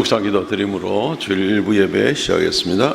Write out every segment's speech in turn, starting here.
묵상기도 드림으로 주일 1부 예배 시작하겠습니다.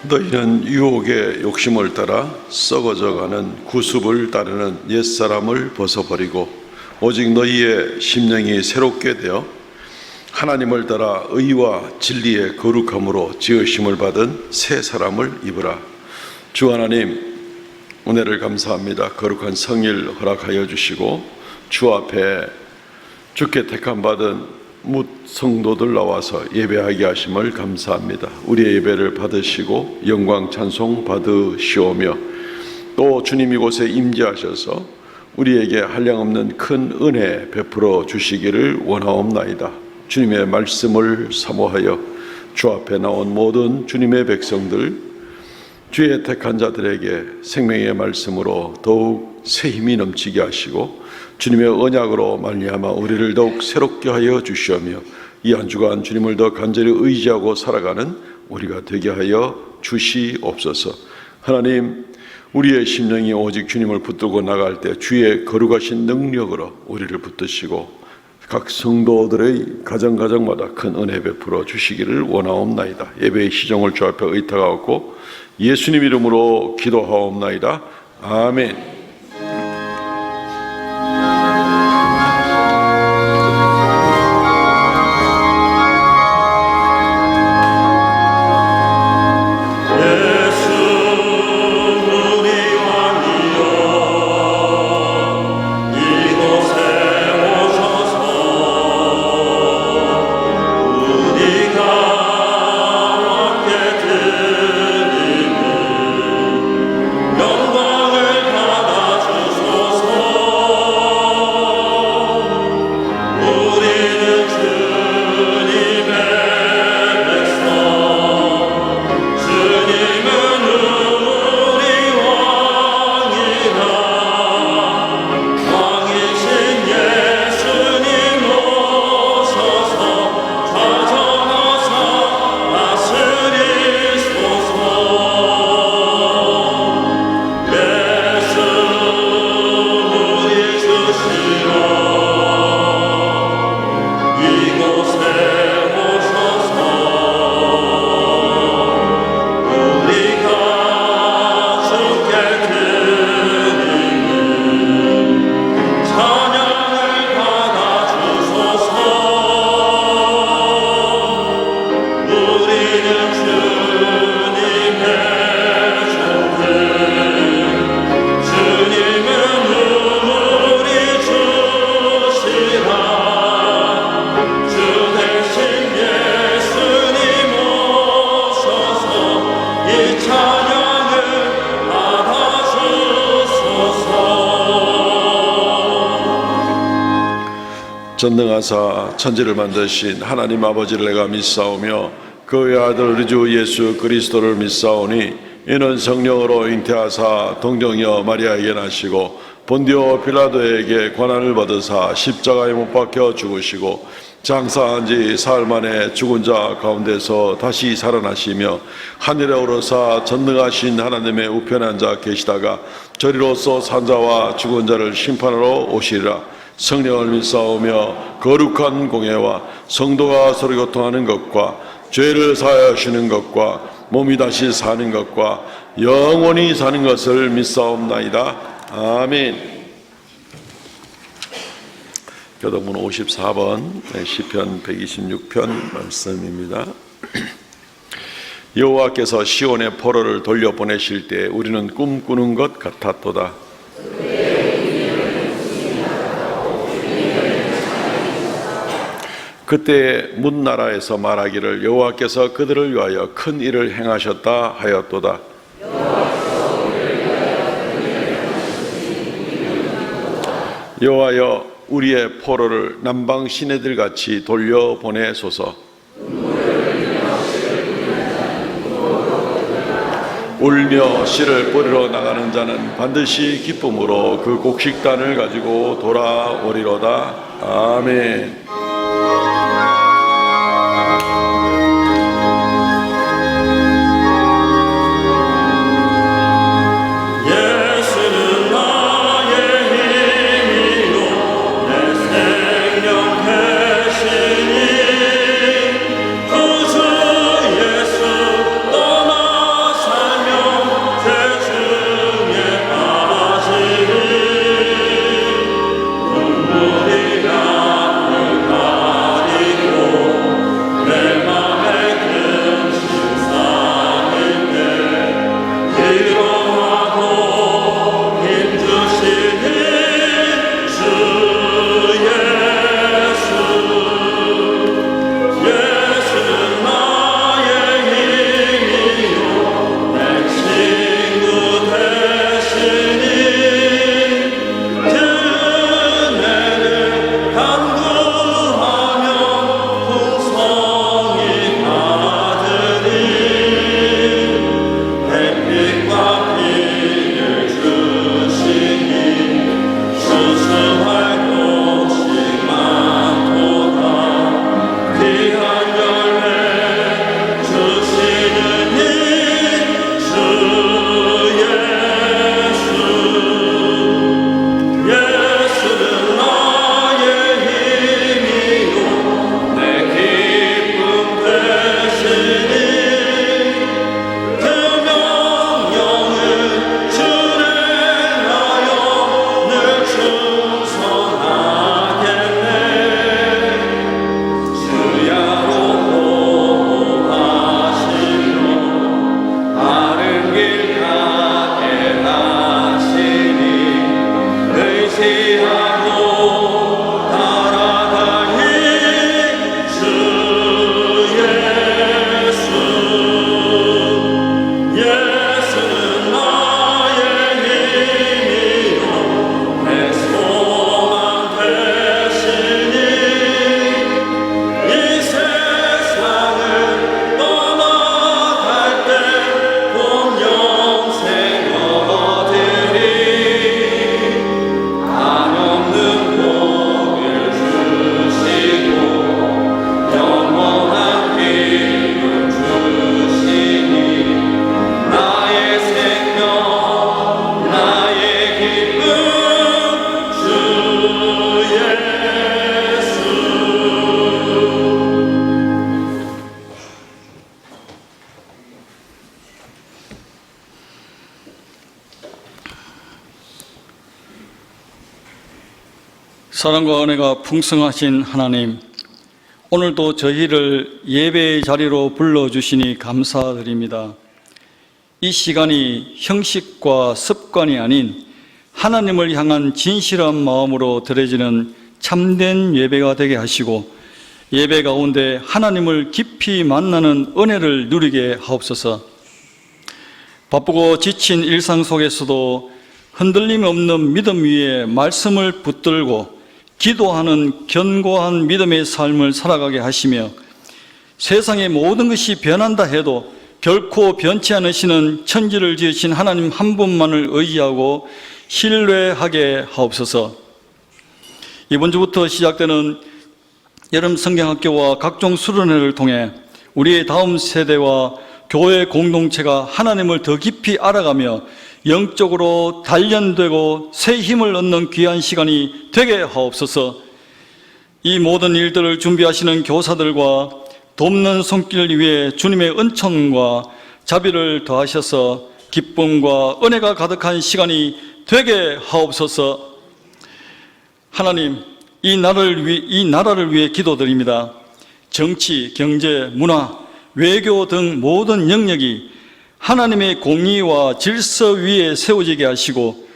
너희는 유혹의 욕심을 따라 썩어져가는 구습을 따르는 옛사람을 벗어버리고 오직 너희의 심령이 새롭게 되어 하나님을 따라 의와 진리의 거룩함으로 지으심을 받은 새 사람을 입으라. 주 하나님, 은혜를 감사합니다. 거룩한 성일 허락하여 주시고 주 앞에 주께 택함 받은 뭇 성도들 나와서 예배하게 하심을 감사합니다. 우리의 예배를 받으시고 영광 찬송 받으시오며 또 주님 이곳에 임재하셔서 우리에게 한량없는 큰 은혜 베풀어 주시기를 원하옵나이다. 주님의 말씀을 사모하여 주 앞에 나온 모든 주님의 백성들, 주의 택한 자들에게 생명의 말씀으로 더욱 새 힘이 넘치게 하시고 주님의 언약으로 말미암아 우리를 더욱 새롭게 하여 주시오며 이 한 주간 주님을 더 간절히 의지하고 살아가는 우리가 되게 하여 주시옵소서. 하나님, 우리의 심령이 오직 주님을 붙들고 나갈 때 주의 거룩하신 능력으로 우리를 붙드시고 각 성도들의 가정마다 큰 은혜 베풀어 주시기를 원하옵나이다. 예배의 시종을 주 앞에 의탁하옵고 예수님 이름으로 기도하옵나이다. 아멘. 전능하사 천지를 만드신 하나님 아버지를 내가 믿사오며 그의 아들 우리 주 예수 그리스도를 믿사오니 이는 성령으로 잉태하사 동정녀 마리아에게 나시고 본디오 빌라도에게 고난을 받으사 십자가에 못 박혀 죽으시고 장사한 지 사흘 만에 죽은 자 가운데서 다시 살아나시며 하늘에 오르사 전능하신 하나님의 우편에 앉아 계시다가 저리로서 산 자와 죽은 자를 심판하러 오시리라. 성령을 믿사오며 거룩한 공예와 성도가 서로 교통하는 것과 죄를 사하여 주시는 것과 몸이 다시 사는 것과 영원히 사는 것을 믿사옵나이다. 아멘. 교독문 54번 시편 126편 말씀입니다. 여호와께서 시온의 포로를 돌려보내실 때 우리는 꿈꾸는 것 같았도다. 그때 문나라에서 말하기를 여호와께서 그들을 위하여 큰 일을 행하셨다 하였도다. 여호와여 우리의 포로를 남방 시내들 같이 돌려보내소서. 울며 씨를 뿌리러 나가는 자는 반드시 기쁨으로 그 곡식단을 가지고 돌아오리로다. 아멘. 사랑과 은혜가 풍성하신 하나님, 오늘도 저희를 예배의 자리로 불러주시니 감사드립니다. 이 시간이 형식과 습관이 아닌 하나님을 향한 진실한 마음으로 드려지는 참된 예배가 되게 하시고, 예배 가운데 하나님을 깊이 만나는 은혜를 누리게 하옵소서. 바쁘고 지친 일상 속에서도 흔들림 없는 믿음 위에 말씀을 붙들고 기도하는 견고한 믿음의 삶을 살아가게 하시며, 세상의 모든 것이 변한다 해도 결코 변치 않으시는 천지를 지으신 하나님 한 분만을 의지하고 신뢰하게 하옵소서. 이번 주부터 시작되는 여름 성경학교와 각종 수련회를 통해 우리의 다음 세대와 교회 공동체가 하나님을 더 깊이 알아가며 영적으로 단련되고 새 힘을 얻는 귀한 시간이 되게 하옵소서. 이 모든 일들을 준비하시는 교사들과 돕는 손길 위에 주님의 은총과 자비를 더하셔서 기쁨과 은혜가 가득한 시간이 되게 하옵소서. 하나님, 이 나라를 위해 기도드립니다. 정치, 경제, 문화, 외교 등 모든 영역이 하나님의 공의와 질서 위에 세워지게 하시고,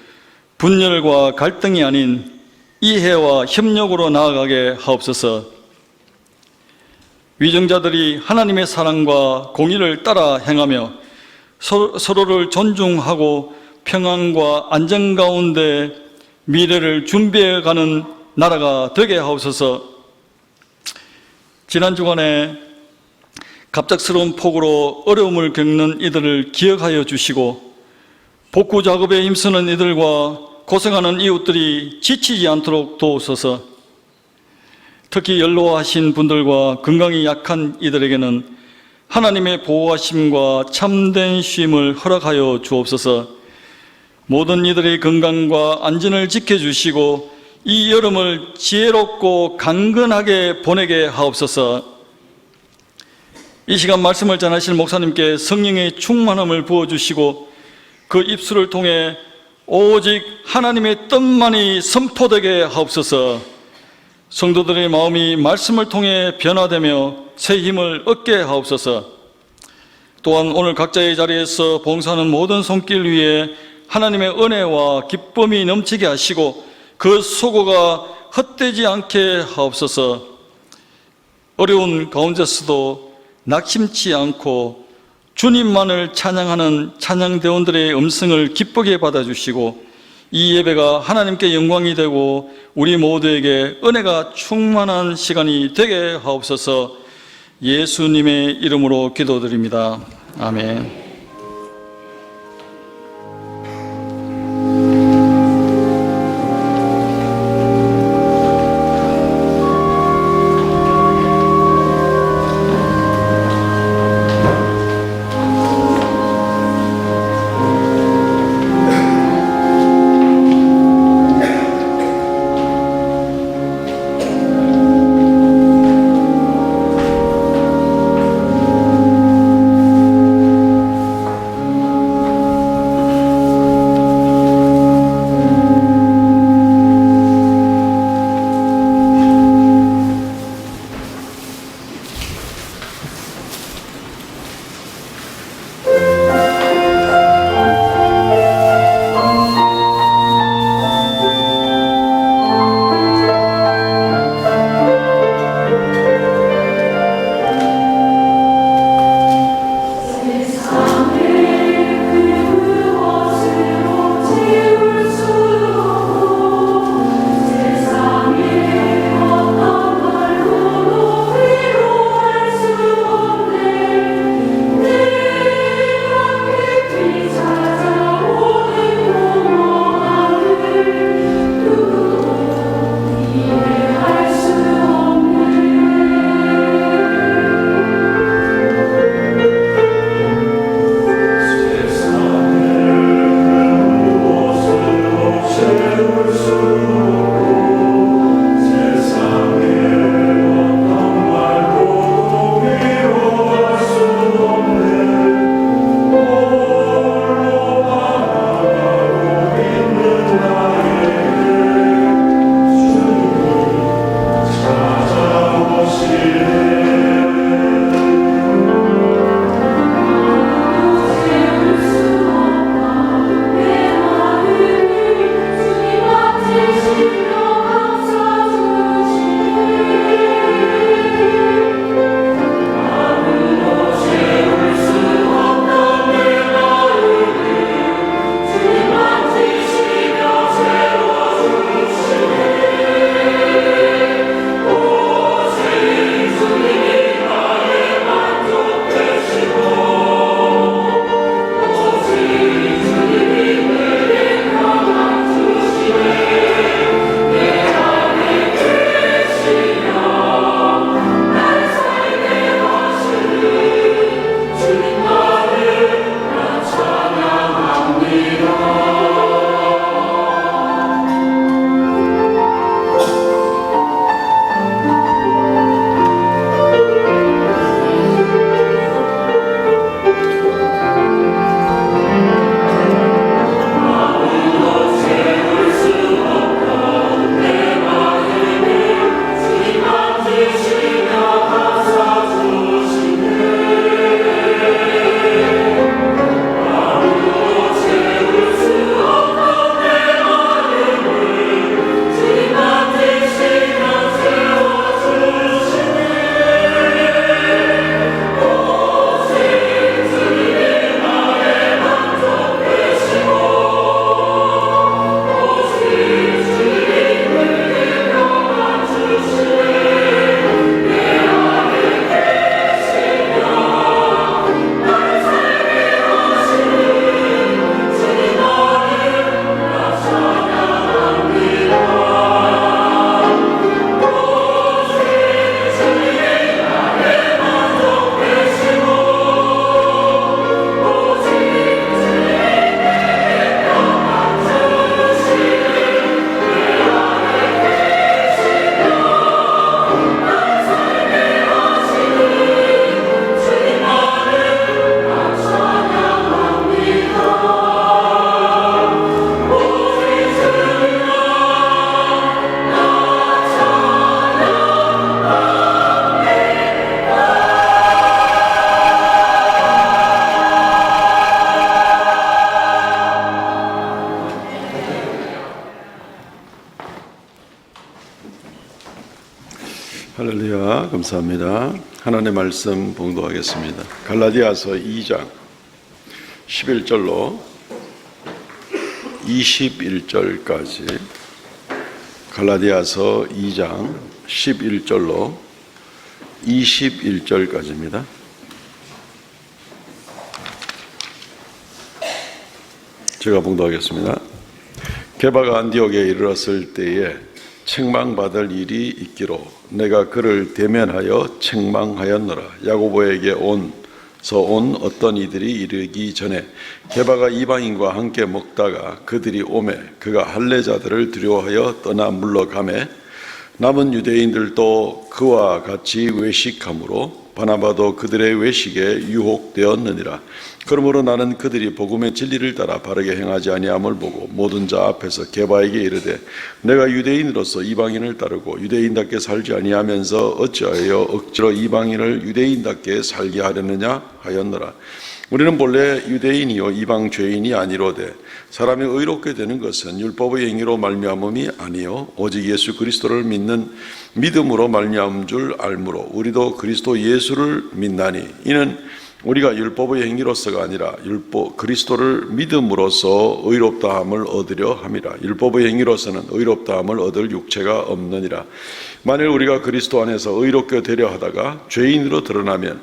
분열과 갈등이 아닌 이해와 협력으로 나아가게 하옵소서. 위정자들이 하나님의 사랑과 공의를 따라 행하며 서로를 존중하고 평안과 안정 가운데 미래를 준비해가는 나라가 되게 하옵소서. 지난 주간에 갑작스러운 폭우로 어려움을 겪는 이들을 기억하여 주시고 복구 작업에 힘쓰는 이들과 고생하는 이웃들이 지치지 않도록 도우소서. 특히 연로하신 분들과 건강이 약한 이들에게는 하나님의 보호하심과 참된 쉼을 허락하여 주옵소서. 모든 이들의 건강과 안전을 지켜주시고 이 여름을 지혜롭고 강건하게 보내게 하옵소서. 이 시간 말씀을 전하실 목사님께 성령의 충만함을 부어주시고 그 입술을 통해 오직 하나님의 뜻만이 선포되게 하옵소서. 성도들의 마음이 말씀을 통해 변화되며 새 힘을 얻게 하옵소서. 또한 오늘 각자의 자리에서 봉사하는 모든 손길 위에 하나님의 은혜와 기쁨이 넘치게 하시고 그 수고가 헛되지 않게 하옵소서. 어려운 가운데서도 낙심치 않고 주님만을 찬양하는 찬양대원들의 음성을 기쁘게 받아주시고 이 예배가 하나님께 영광이 되고 우리 모두에게 은혜가 충만한 시간이 되게 하옵소서. 예수님의 이름으로 기도드립니다. 아멘. 할렐루야, 감사합니다. 하나님의 말씀 봉독하겠습니다. 갈라디아서 2장 11절로 21절까지, 갈라디아서 2장 11절로 21절까지입니다. 제가 봉독하겠습니다. 게바가 안디옥에 이르렀을 때에 책망받을 일이 있기로 내가 그를 대면하여 책망하였노라. 야고보에게 온 어떤 이들이 이르기 전에 게바가 이방인과 함께 먹다가 그들이 오매 그가 할례자들을 두려워하여 떠나 물러가매 남은 유대인들도 그와 같이 외식함으로 바나바도 그들의 외식에 유혹되었느니라. 그러므로 나는 그들이 복음의 진리를 따라 바르게 행하지 아니함을 보고 모든 자 앞에서 게바에게 이르되 내가 유대인으로서 이방인을 따르고 유대인답게 살지 아니하면서 어찌하여 억지로 이방인을 유대인답게 살게 하려느냐 하였노라. 우리는 본래 유대인이요 이방 죄인이 아니로되 사람이 의롭게 되는 것은 율법의 행위로 말미암음이 아니요 오직 예수 그리스도를 믿는 믿음으로 말미암은 줄 알므로 우리도 그리스도 예수를 믿나니 이는 우리가 율법의 행위로서가 아니라 그리스도를 믿음으로써 의롭다함을 얻으려 함이라. 율법의 행위로서는 의롭다함을 얻을 육체가 없느니라. 만일 우리가 그리스도 안에서 의롭게 되려 하다가 죄인으로 드러나면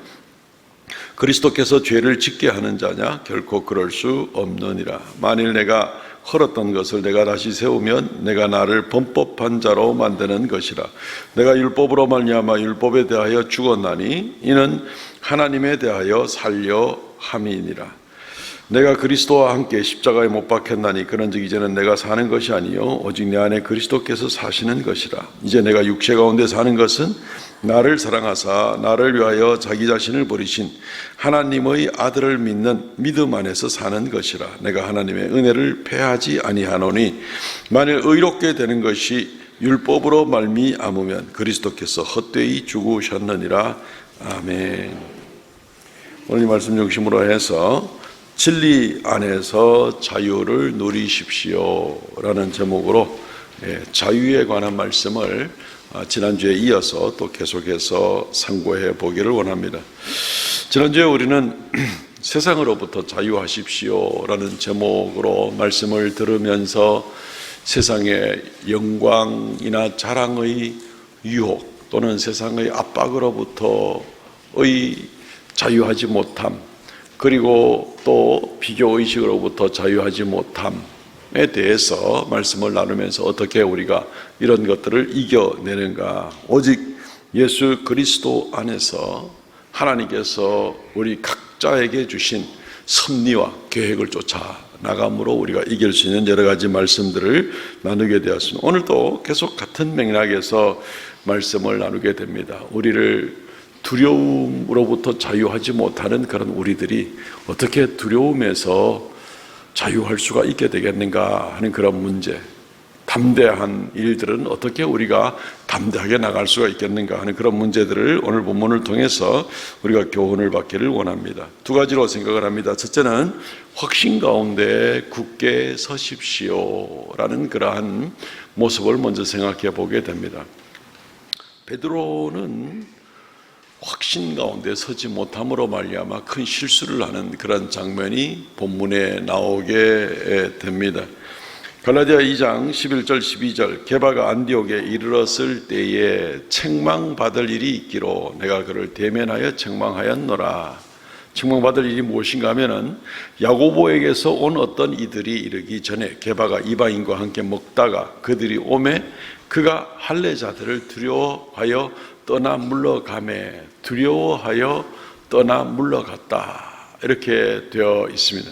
그리스도께서 죄를 짓게 하는 자냐? 결코 그럴 수 없느니라. 만일 내가 헐었던 것을 내가 다시 세우면 내가 나를 범법한 자로 만드는 것이라. 내가 율법으로 말미암아 율법에 대하여 죽었나니 이는 하나님에 대하여 살려 함이니라. 내가 그리스도와 함께 십자가에 못 박혔나니 그런즉 이제는 내가 사는 것이 아니요 오직 내 안에 그리스도께서 사시는 것이라. 이제 내가 육체 가운데 사는 것은 나를 사랑하사 나를 위하여 자기 자신을 버리신 하나님의 아들을 믿는 믿음 안에서 사는 것이라. 내가 하나님의 은혜를 패하지 아니하노니 만일 의롭게 되는 것이 율법으로 말미암으면 그리스도께서 헛되이 죽으셨느니라. 아멘. 오늘 이 말씀 중심으로 해서 진리 안에서 자유를 누리십시오 라는 제목으로 자유에 관한 말씀을 지난주에 이어서 또 계속해서 상고해 보기를 원합니다. 지난주에 우리는 세상으로부터 자유하십시오 라는 제목으로 말씀을 들으면서 세상의 영광이나 자랑의 유혹 또는 세상의 압박으로부터의 자유하지 못함, 그리고 또 비교의식으로부터 자유하지 못함에 대해서 말씀을 나누면서 어떻게 우리가 이런 것들을 이겨내는가. 오직 예수 그리스도 안에서 하나님께서 우리 각자에게 주신 섭리와 계획을 쫓아 나감으로 우리가 이길 수 있는 여러 가지 말씀들을 나누게 되었습니다. 오늘도 계속 같은 맥락에서 말씀을 나누게 됩니다. 우리를 두려움으로부터 자유하지 못하는 그런 우리들이 어떻게 두려움에서 자유할 수가 있게 되겠는가 하는 그런 문제, 담대한 일들은 어떻게 우리가 담대하게 나갈 수가 있겠는가 하는 그런 문제들을 오늘 본문을 통해서 우리가 교훈을 받기를 원합니다. 두 가지로 생각을 합니다. 첫째는 확신 가운데 굳게 서십시오 라는 그러한 모습을 먼저 생각해 보게 됩니다. 베드로는 확신 가운데 서지 못함으로 말미암아 큰 실수를 하는 그런 장면이 본문에 나오게 됩니다. 갈라디아 2장 11절 12절 게바가 안디옥에 이르렀을 때에 책망받을 일이 있기로 내가 그를 대면하여 책망하였노라. 책망받을 일이 무엇인가 하면은 야고보에게서 온 어떤 이들이 이르기 전에 게바가 이방인과 함께 먹다가 그들이 오매 그가 할례자들을 두려워하여 떠나 물러가매, 두려워하여 떠나 물러갔다 이렇게 되어 있습니다.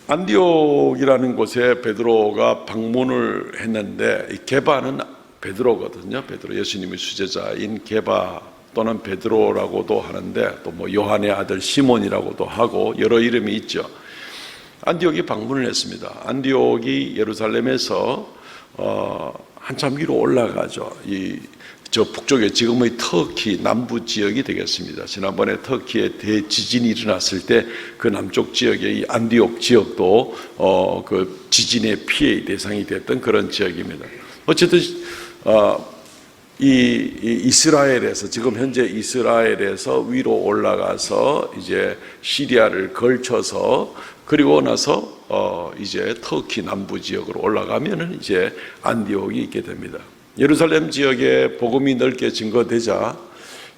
안디옥이라는 곳에 베드로가 방문을 했는데 이 게바는 베드로거든요. 베드로, 예수님의 수제자인 게바 또는 베드로라고도 하는데 또 뭐 요한의 아들 시몬이라고도 하고 여러 이름이 있죠. 안디옥이 방문을 했습니다. 안디옥이 예루살렘에서 한참 위로 올라가죠. 저 북쪽에 지금의 터키 남부 지역이 되겠습니다. 지난번에 터키에 대지진이 일어났을 때 그 남쪽 지역의 이 안디옥 지역도 그 지진의 피해의 대상이 됐던 그런 지역입니다. 어쨌든 이스라엘에서, 지금 현재 이스라엘에서 위로 올라가서 이제 시리아를 걸쳐서 그리고 나서 이제 터키 남부 지역으로 올라가면은 이제 안디옥이 있게 됩니다. 예루살렘 지역에 복음이 넓게 증거되자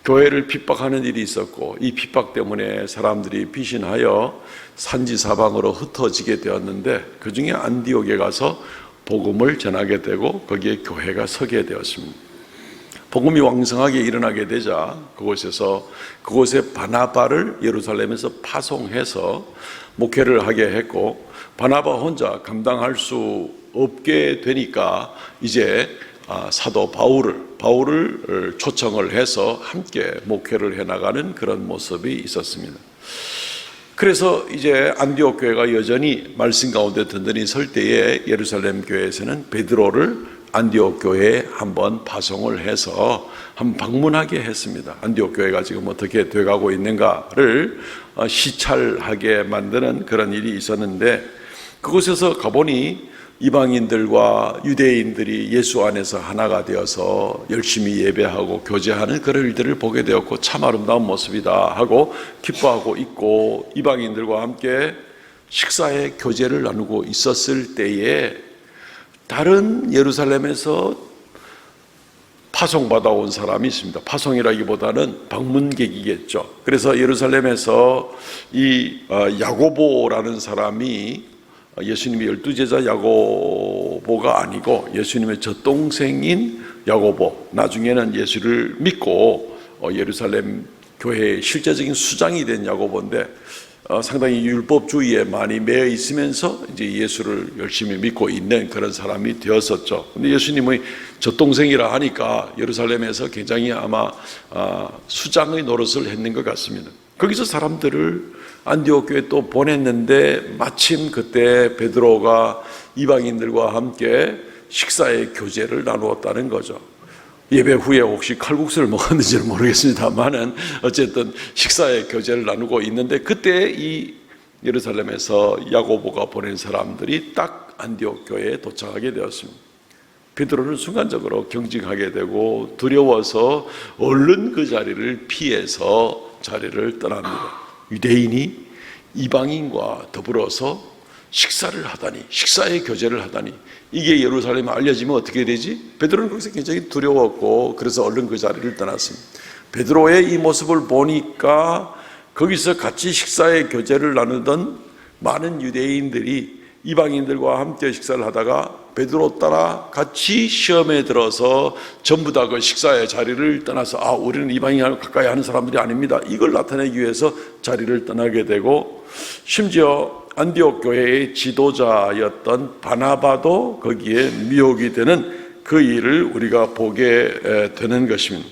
교회를 핍박하는 일이 있었고, 이 핍박 때문에 사람들이 피신하여 산지 사방으로 흩어지게 되었는데, 그 중에 안디옥에 가서 복음을 전하게 되고 거기에 교회가 서게 되었습니다. 복음이 왕성하게 일어나게 되자 그곳에 바나바를 예루살렘에서 파송해서 목회를 하게 했고, 바나바 혼자 감당할 수 없게 되니까 이제 사도 바울을 초청을 해서 함께 목회를 해나가는 그런 모습이 있었습니다. 그래서 이제 안디옥 교회가 여전히 말씀 가운데 든든히 설 때에 예루살렘 교회에서는 베드로를 안디옥 교회에 한번 파송을 해서 한번 방문하게 했습니다. 안디옥 교회가 지금 어떻게 돼가고 있는가를 시찰하게 만드는 그런 일이 있었는데, 그곳에서 가보니 이방인들과 유대인들이 예수 안에서 하나가 되어서 열심히 예배하고 교제하는 그런 일들을 보게 되었고, 참 아름다운 모습이다 하고 기뻐하고 있고, 이방인들과 함께 식사의 교제를 나누고 있었을 때에 다른 예루살렘에서 파송받아 온 사람이 있습니다. 파송이라기보다는 방문객이겠죠. 그래서 예루살렘에서 이 야고보라는 사람이 예수님의 12제자 야고보가 아니고 예수님의 젖동생인 야고보, 나중에는 예수를 믿고 예루살렘 교회의 실제적인 수장이 된 야고보인데, 상당히 율법주의에 많이 매여 있으면서 이제 예수를 열심히 믿고 있는 그런 사람이 되었었죠. 근데 예수님의 젖동생이라 하니까 예루살렘에서 굉장히 아마 수장의 노릇을 했는 것 같습니다. 거기서 사람들을 안디옥 교회에 또 보냈는데, 마침 그때 베드로가 이방인들과 함께 식사의 교제를 나누었다는 거죠. 예배 후에 혹시 칼국수를 먹었는지는 모르겠습니다만은 어쨌든 식사의 교제를 나누고 있는데, 그때 이 예루살렘에서 야고보가 보낸 사람들이 딱 안디옥 교회에 도착하게 되었습니다. 베드로는 순간적으로 경직하게 되고 두려워서 얼른 그 자리를 피해서 자리를 떠납니다. 유대인이 이방인과 더불어서 식사를 하다니, 식사의 교제를 하다니, 이게 예루살렘에 알려지면 어떻게 되지? 베드로는 거기서 굉장히 두려웠고, 그래서 얼른 그 자리를 떠났습니다. 베드로의 이 모습을 보니까 거기서 같이 식사의 교제를 나누던 많은 유대인들이 이방인들과 함께 식사를 하다가 베드로 따라 같이 시험에 들어서 전부 다 그 식사의 자리를 떠나서, 우리는 이방인하고 가까이 하는 사람들이 아닙니다, 이걸 나타내기 위해서 자리를 떠나게 되고, 심지어 안디옥 교회의 지도자였던 바나바도 거기에 미혹이 되는 그 일을 우리가 보게 되는 것입니다.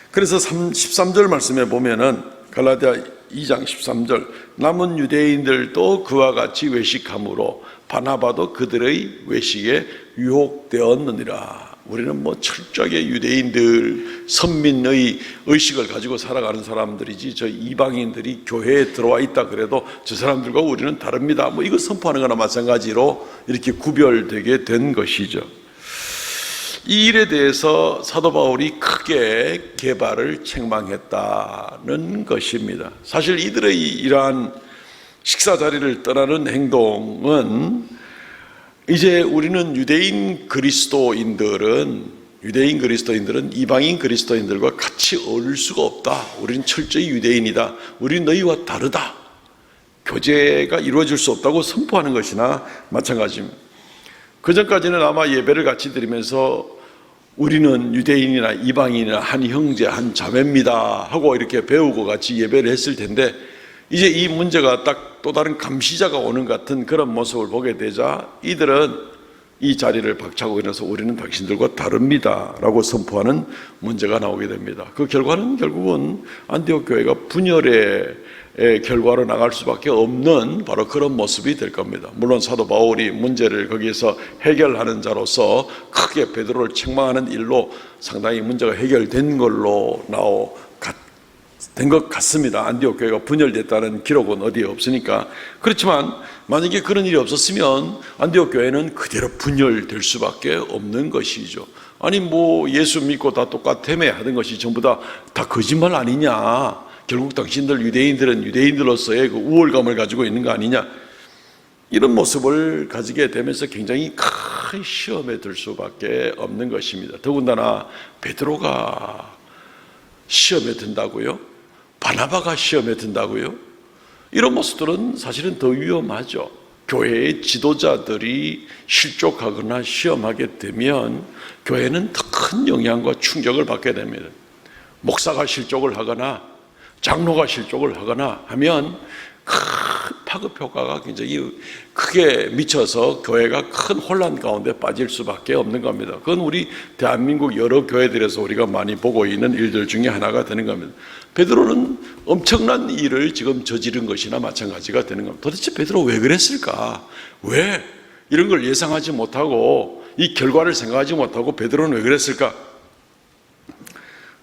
그래서 13절 말씀에 보면은 갈라디아 2장 13절, 남은 유대인들도 그와 같이 외식함으로 바나바도 그들의 외식에 유혹되었느니라. 우리는 철저하게 유대인들 선민의 의식을 가지고 살아가는 사람들이지, 저 이방인들이 교회에 들어와 있다 그래도 저 사람들과 우리는 다릅니다, 이거 선포하는 거나 마찬가지로 이렇게 구별되게 된 것이죠. 이 일에 대해서 사도 바울이 크게 게바를 책망했다는 것입니다. 사실 이들의 이러한 식사 자리를 떠나는 행동은, 이제 우리는 유대인 그리스도인들은 이방인 그리스도인들과 같이 어울릴 수가 없다, 우리는 철저히 유대인이다, 우리는 너희와 다르다, 교제가 이루어질 수 없다고 선포하는 것이나 마찬가지입니다. 그전까지는 아마 예배를 같이 드리면서 우리는 유대인이나 이방인이나 한 형제 한 자매입니다 하고 이렇게 배우고 같이 예배를 했을 텐데, 이제 이 문제가 딱 또 다른 감시자가 오는 같은 그런 모습을 보게 되자 이들은 이 자리를 박차고 일어나서 우리는 당신들과 다릅니다 라고 선포하는 문제가 나오게 됩니다. 그 결과는 결국은 안디옥 교회가 분열의 결과로 나갈 수밖에 없는 바로 그런 모습이 될 겁니다. 물론 사도 바울이 문제를 거기에서 해결하는 자로서 크게 베드로를 책망하는 일로 상당히 문제가 해결된 걸로 된 것 같습니다. 안디옥 교회가 분열됐다는 기록은 어디에 없으니까. 그렇지만 만약에 그런 일이 없었으면 안디옥 교회는 그대로 분열될 수밖에 없는 것이죠. 아니 뭐 예수 믿고 다 똑같다며 하던 것이 전부 다 거짓말 아니냐. 결국 당신들 유대인들은 유대인들로서의 그 우월감을 가지고 있는 거 아니냐. 이런 모습을 가지게 되면서 굉장히 큰 시험에 들 수밖에 없는 것입니다. 더군다나 베드로가 시험에 든다고요? 바나바가 시험에 든다고요? 이런 모습들은 사실은 더 위험하죠. 교회의 지도자들이 실족하거나 시험하게 되면 교회는 더 큰 영향과 충격을 받게 됩니다. 목사가 실족을 하거나 장로가 실족을 하거나 하면 큰 파급 효과가 굉장히 크게 미쳐서 교회가 큰 혼란 가운데 빠질 수밖에 없는 겁니다. 그건 우리 대한민국 여러 교회들에서 우리가 많이 보고 있는 일들 중에 하나가 되는 겁니다. 베드로는 엄청난 일을 지금 저지른 것이나 마찬가지가 되는 겁니다. 도대체 베드로 왜 그랬을까? 왜 이런 걸 예상하지 못하고 이 결과를 생각하지 못하고 베드로는 왜 그랬을까?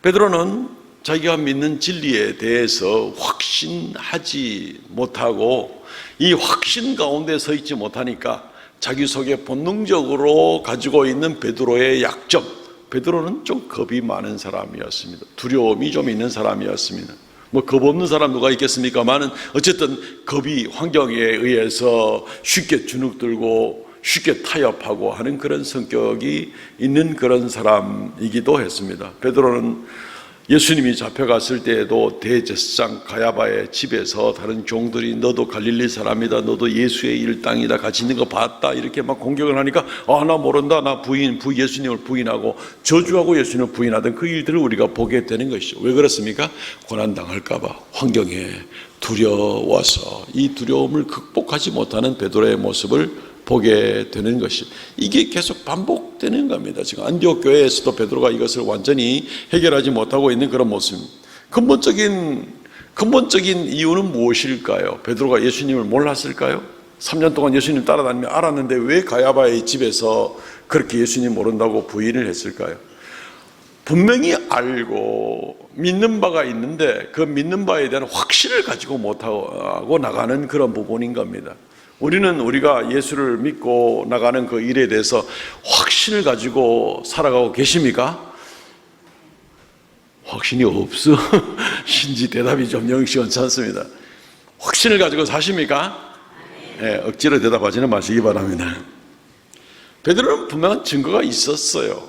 베드로는 자기가 믿는 진리에 대해서 확신하지 못하고 이 확신 가운데 서 있지 못하니까 자기 속에 본능적으로 가지고 있는 베드로의 약점, 베드로는 좀 겁이 많은 사람이었습니다. 두려움이 좀 있는 사람이었습니다. 뭐 겁 없는 사람 누가 있겠습니까만은 어쨌든 겁이 환경에 의해서 쉽게 주눅들고 쉽게 타협하고 하는 그런 성격이 있는 그런 사람이기도 했습니다. 베드로는 예수님이 잡혀갔을 때에도 대제사장 가야바의 집에서 다른 종들이 너도 갈릴리 사람이다, 너도 예수의 일당이다, 같이 있는 거 봤다 이렇게 막 공격을 하니까 나 모른다, 나 예수님을 부인하고 저주하고 예수님을 부인하던 그 일들을 우리가 보게 되는 것이죠. 왜 그렇습니까? 고난당할까 봐 환경에 두려워서 이 두려움을 극복하지 못하는 베드로의 모습을 보게 되는 것이, 이게 계속 반복되는 겁니다. 지금 안디옥 교회에서도 베드로가 이것을 완전히 해결하지 못하고 있는 그런 모습입니다. 근본적인 이유는 무엇일까요? 베드로가 예수님을 몰랐을까요? 3년 동안 예수님 따라다니며 알았는데 왜 가야바의 집에서 그렇게 예수님 모른다고 부인을 했을까요? 분명히 알고 믿는 바가 있는데 그 믿는 바에 대한 확신을 가지고 못하고 나가는 그런 부분인 겁니다. 우리가 예수를 믿고 나가는 그 일에 대해서 확신을 가지고 살아가고 계십니까? 확신이 없어. 신지 대답이 좀 영시원치 않습니다. 확신을 가지고 사십니까? 네, 억지로 대답하지는 마시기 바랍니다. 베드로는 분명한 증거가 있었어요.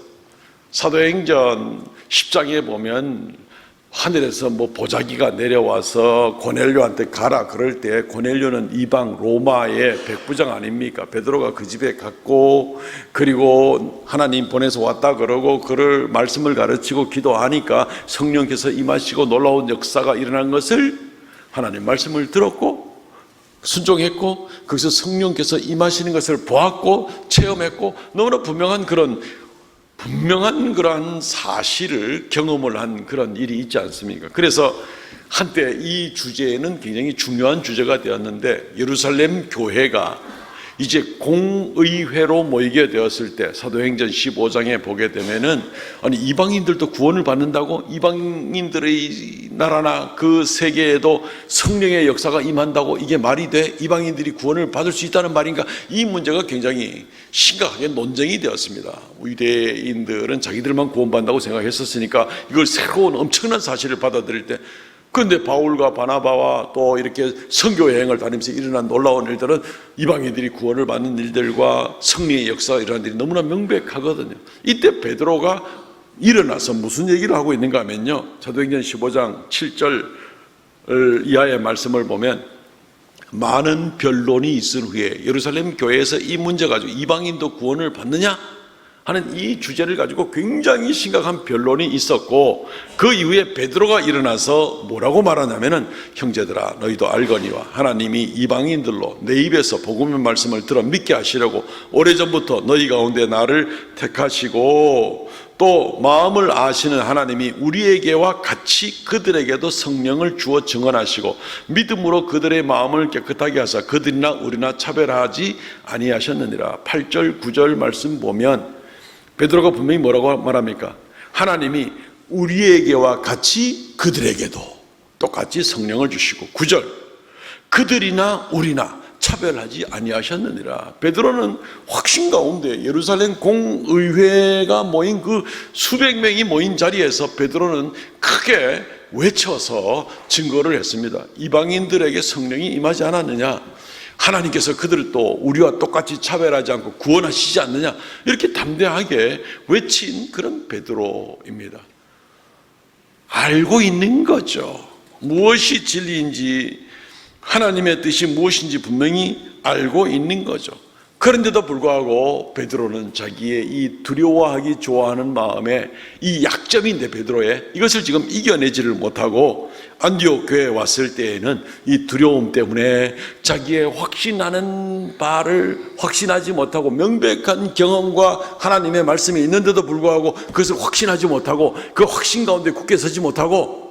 사도행전 10장에 보면 하늘에서 뭐 보자기가 내려와서 고넬료한테 가라 그럴 때 고넬료는 이방 로마의 백부장 아닙니까? 베드로가 그 집에 갔고 그리고 하나님 보내서 왔다 그러고 그를 말씀을 가르치고 기도하니까 성령께서 임하시고 놀라운 역사가 일어난 것을 하나님 말씀을 들었고 순종했고 거기서 성령께서 임하시는 것을 보았고 체험했고 너무나 분명한 그러한 사실을 경험을 한 그런 일이 있지 않습니까? 그래서 한때 이 주제는 굉장히 중요한 주제가 되었는데 예루살렘 교회가 이제 공의회로 모이게 되었을 때 사도행전 15장에 보게 되면은 아니 이방인들도 구원을 받는다고? 이방인들의 나라나 그 세계에도 성령의 역사가 임한다고 이게 말이 돼? 이방인들이 구원을 받을 수 있다는 말인가? 이 문제가 굉장히 심각하게 논쟁이 되었습니다. 유대인들은 자기들만 구원받는다고 생각했었으니까 이걸 새로운 엄청난 사실을 받아들일 때 그런데 바울과 바나바와 또 이렇게 선교 여행을 다니면서 일어난 놀라운 일들은 이방인들이 구원을 받는 일들과 승리의 역사가 일어난 일이 너무나 명백하거든요. 이때 베드로가 일어나서 무슨 얘기를 하고 있는가 하면요, 사도행전 15장 7절 이하의 말씀을 보면 많은 변론이 있은 후에 예루살렘 교회에서 이 문제 가지고 이방인도 구원을 받느냐 하는 이 주제를 가지고 굉장히 심각한 변론이 있었고 그 이후에 베드로가 일어나서 뭐라고 말하냐면은 형제들아 너희도 알거니와 하나님이 이방인들로 내 입에서 복음의 말씀을 들어 믿게 하시려고 오래전부터 너희 가운데 나를 택하시고 또 마음을 아시는 하나님이 우리에게와 같이 그들에게도 성령을 주어 증언하시고 믿음으로 그들의 마음을 깨끗하게 하사 그들이나 우리나 차별하지 아니하셨느니라. 8절 9절 말씀 보면 베드로가 분명히 뭐라고 말합니까? 하나님이 우리에게와 같이 그들에게도 똑같이 성령을 주시고 9절 그들이나 우리나 차별하지 아니하셨느니라. 베드로는 확신 가운데 예루살렘 공의회가 모인 그 수백 명이 모인 자리에서 베드로는 크게 외쳐서 증거를 했습니다. 이방인들에게 성령이 임하지 않았느냐, 하나님께서 그들을 또 우리와 똑같이 차별하지 않고 구원하시지 않느냐, 이렇게 담대하게 외친 그런 베드로입니다. 알고 있는 거죠. 무엇이 진리인지, 하나님의 뜻이 무엇인지 분명히 알고 있는 거죠. 그런데도 불구하고 베드로는 자기의 이 두려워하기 좋아하는 마음에 이 약점인데 베드로의 이것을 지금 이겨내지를 못하고 안디옥 교회에 왔을 때에는 이 두려움 때문에 자기의 확신하는 바를 확신하지 못하고 명백한 경험과 하나님의 말씀이 있는데도 불구하고 그것을 확신하지 못하고 그 확신 가운데 굳게 서지 못하고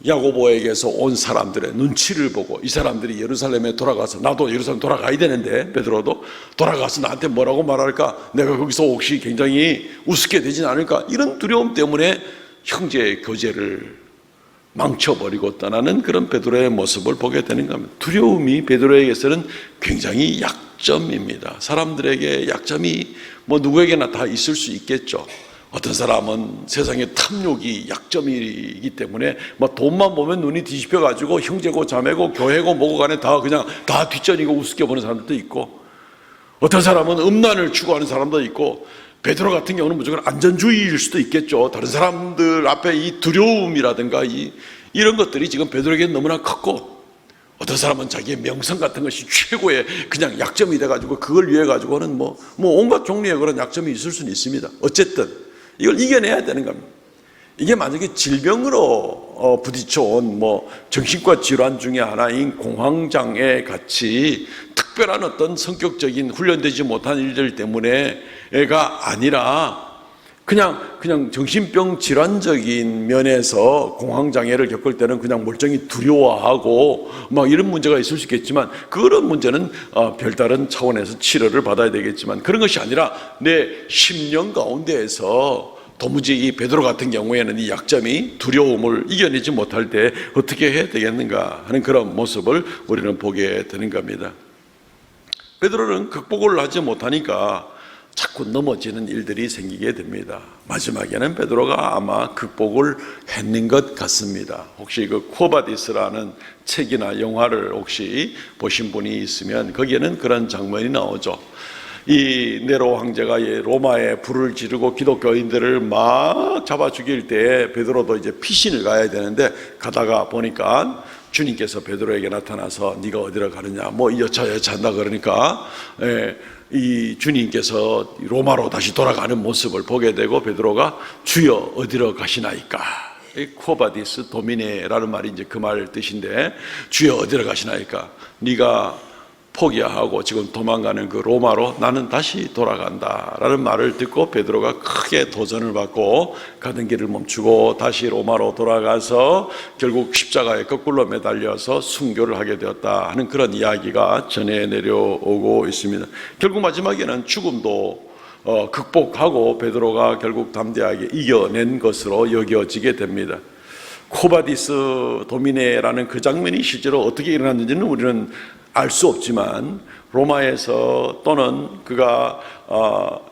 야고보에게서 온 사람들의 눈치를 보고 이 사람들이 예루살렘에 돌아가서 나도 예루살렘 돌아가야 되는데 베드로도 돌아가서 나한테 뭐라고 말할까, 내가 거기서 혹시 굉장히 우습게 되진 않을까, 이런 두려움 때문에 형제의 교제를 망쳐버리고 떠나는 그런 베드로의 모습을 보게 되는 겁니다. 두려움이 베드로에게서는 굉장히 약점입니다. 사람들에게 약점이 뭐 누구에게나 다 있을 수 있겠죠. 어떤 사람은 세상의 탐욕이 약점이기 때문에 뭐 돈만 보면 눈이 뒤집혀 가지고 형제고 자매고 교회고 뭐고 간에 다 그냥 다 뒷전이고 우습게 보는 사람들도 있고, 어떤 사람은 음란을 추구하는 사람도 있고, 베드로 같은 경우는 무조건 안전주의일 수도 있겠죠. 다른 사람들 앞에 이 두려움이라든가 이런 것들이 지금 베드로에게는 너무나 컸고, 어떤 사람은 자기의 명성 같은 것이 최고의 그냥 약점이 돼가지고 그걸 위해 가지고는 뭐 온갖 종류의 그런 약점이 있을 수는 있습니다. 어쨌든 이걸 이겨내야 되는 겁니다. 이게 만약에 질병으로 부딪혀온 뭐 정신과 질환 중에 하나인 공황장애 같이 특별한 어떤 성격적인 훈련되지 못한 일들 때문에가 아니라 그냥 정신병 질환적인 면에서 공황장애를 겪을 때는 그냥 멀쩡히 두려워하고 막 이런 문제가 있을 수 있겠지만, 그런 문제는 별다른 차원에서 치료를 받아야 되겠지만, 그런 것이 아니라 내 심령 가운데에서 도무지 이 베드로 같은 경우에는 이 약점이 두려움을 이겨내지 못할 때 어떻게 해야 되겠는가 하는 그런 모습을 우리는 보게 되는 겁니다. 베드로는 극복을 하지 못하니까 자꾸 넘어지는 일들이 생기게 됩니다. 마지막에는 베드로가 아마 극복을 했는 것 같습니다. 혹시 그 쿠어바디스라는 책이나 영화를 혹시 보신 분이 있으면 거기에는 그런 장면이 나오죠. 이 네로 황제가 로마에 불을 지르고 기독교인들을 막 잡아 죽일 때 베드로도 이제 피신을 가야 되는데, 가다가 보니까 주님께서 베드로에게 나타나서 네가 어디로 가느냐, 뭐 여차한다 그러니까 이 주님께서 로마로 다시 돌아가는 모습을 보게 되고, 베드로가 주여 어디로 가시나이까, 쿠어바디스 도미네라는 말이 이제 그 말 뜻인데, 주여 어디로 가시나이까, 네가 포기하고 지금 도망가는 그 로마로 나는 다시 돌아간다라는 말을 듣고 베드로가 크게 도전을 받고 가던 길을 멈추고 다시 로마로 돌아가서 결국 십자가에 거꾸로 매달려서 순교를 하게 되었다 하는 그런 이야기가 전해 내려오고 있습니다. 결국 마지막에는 죽음도 극복하고 베드로가 결국 담대하게 이겨낸 것으로 여겨지게 됩니다. 코바디스 도미네라는 그 장면이 실제로 어떻게 일어났는지는 우리는 알 수 없지만, 로마에서 또는 그가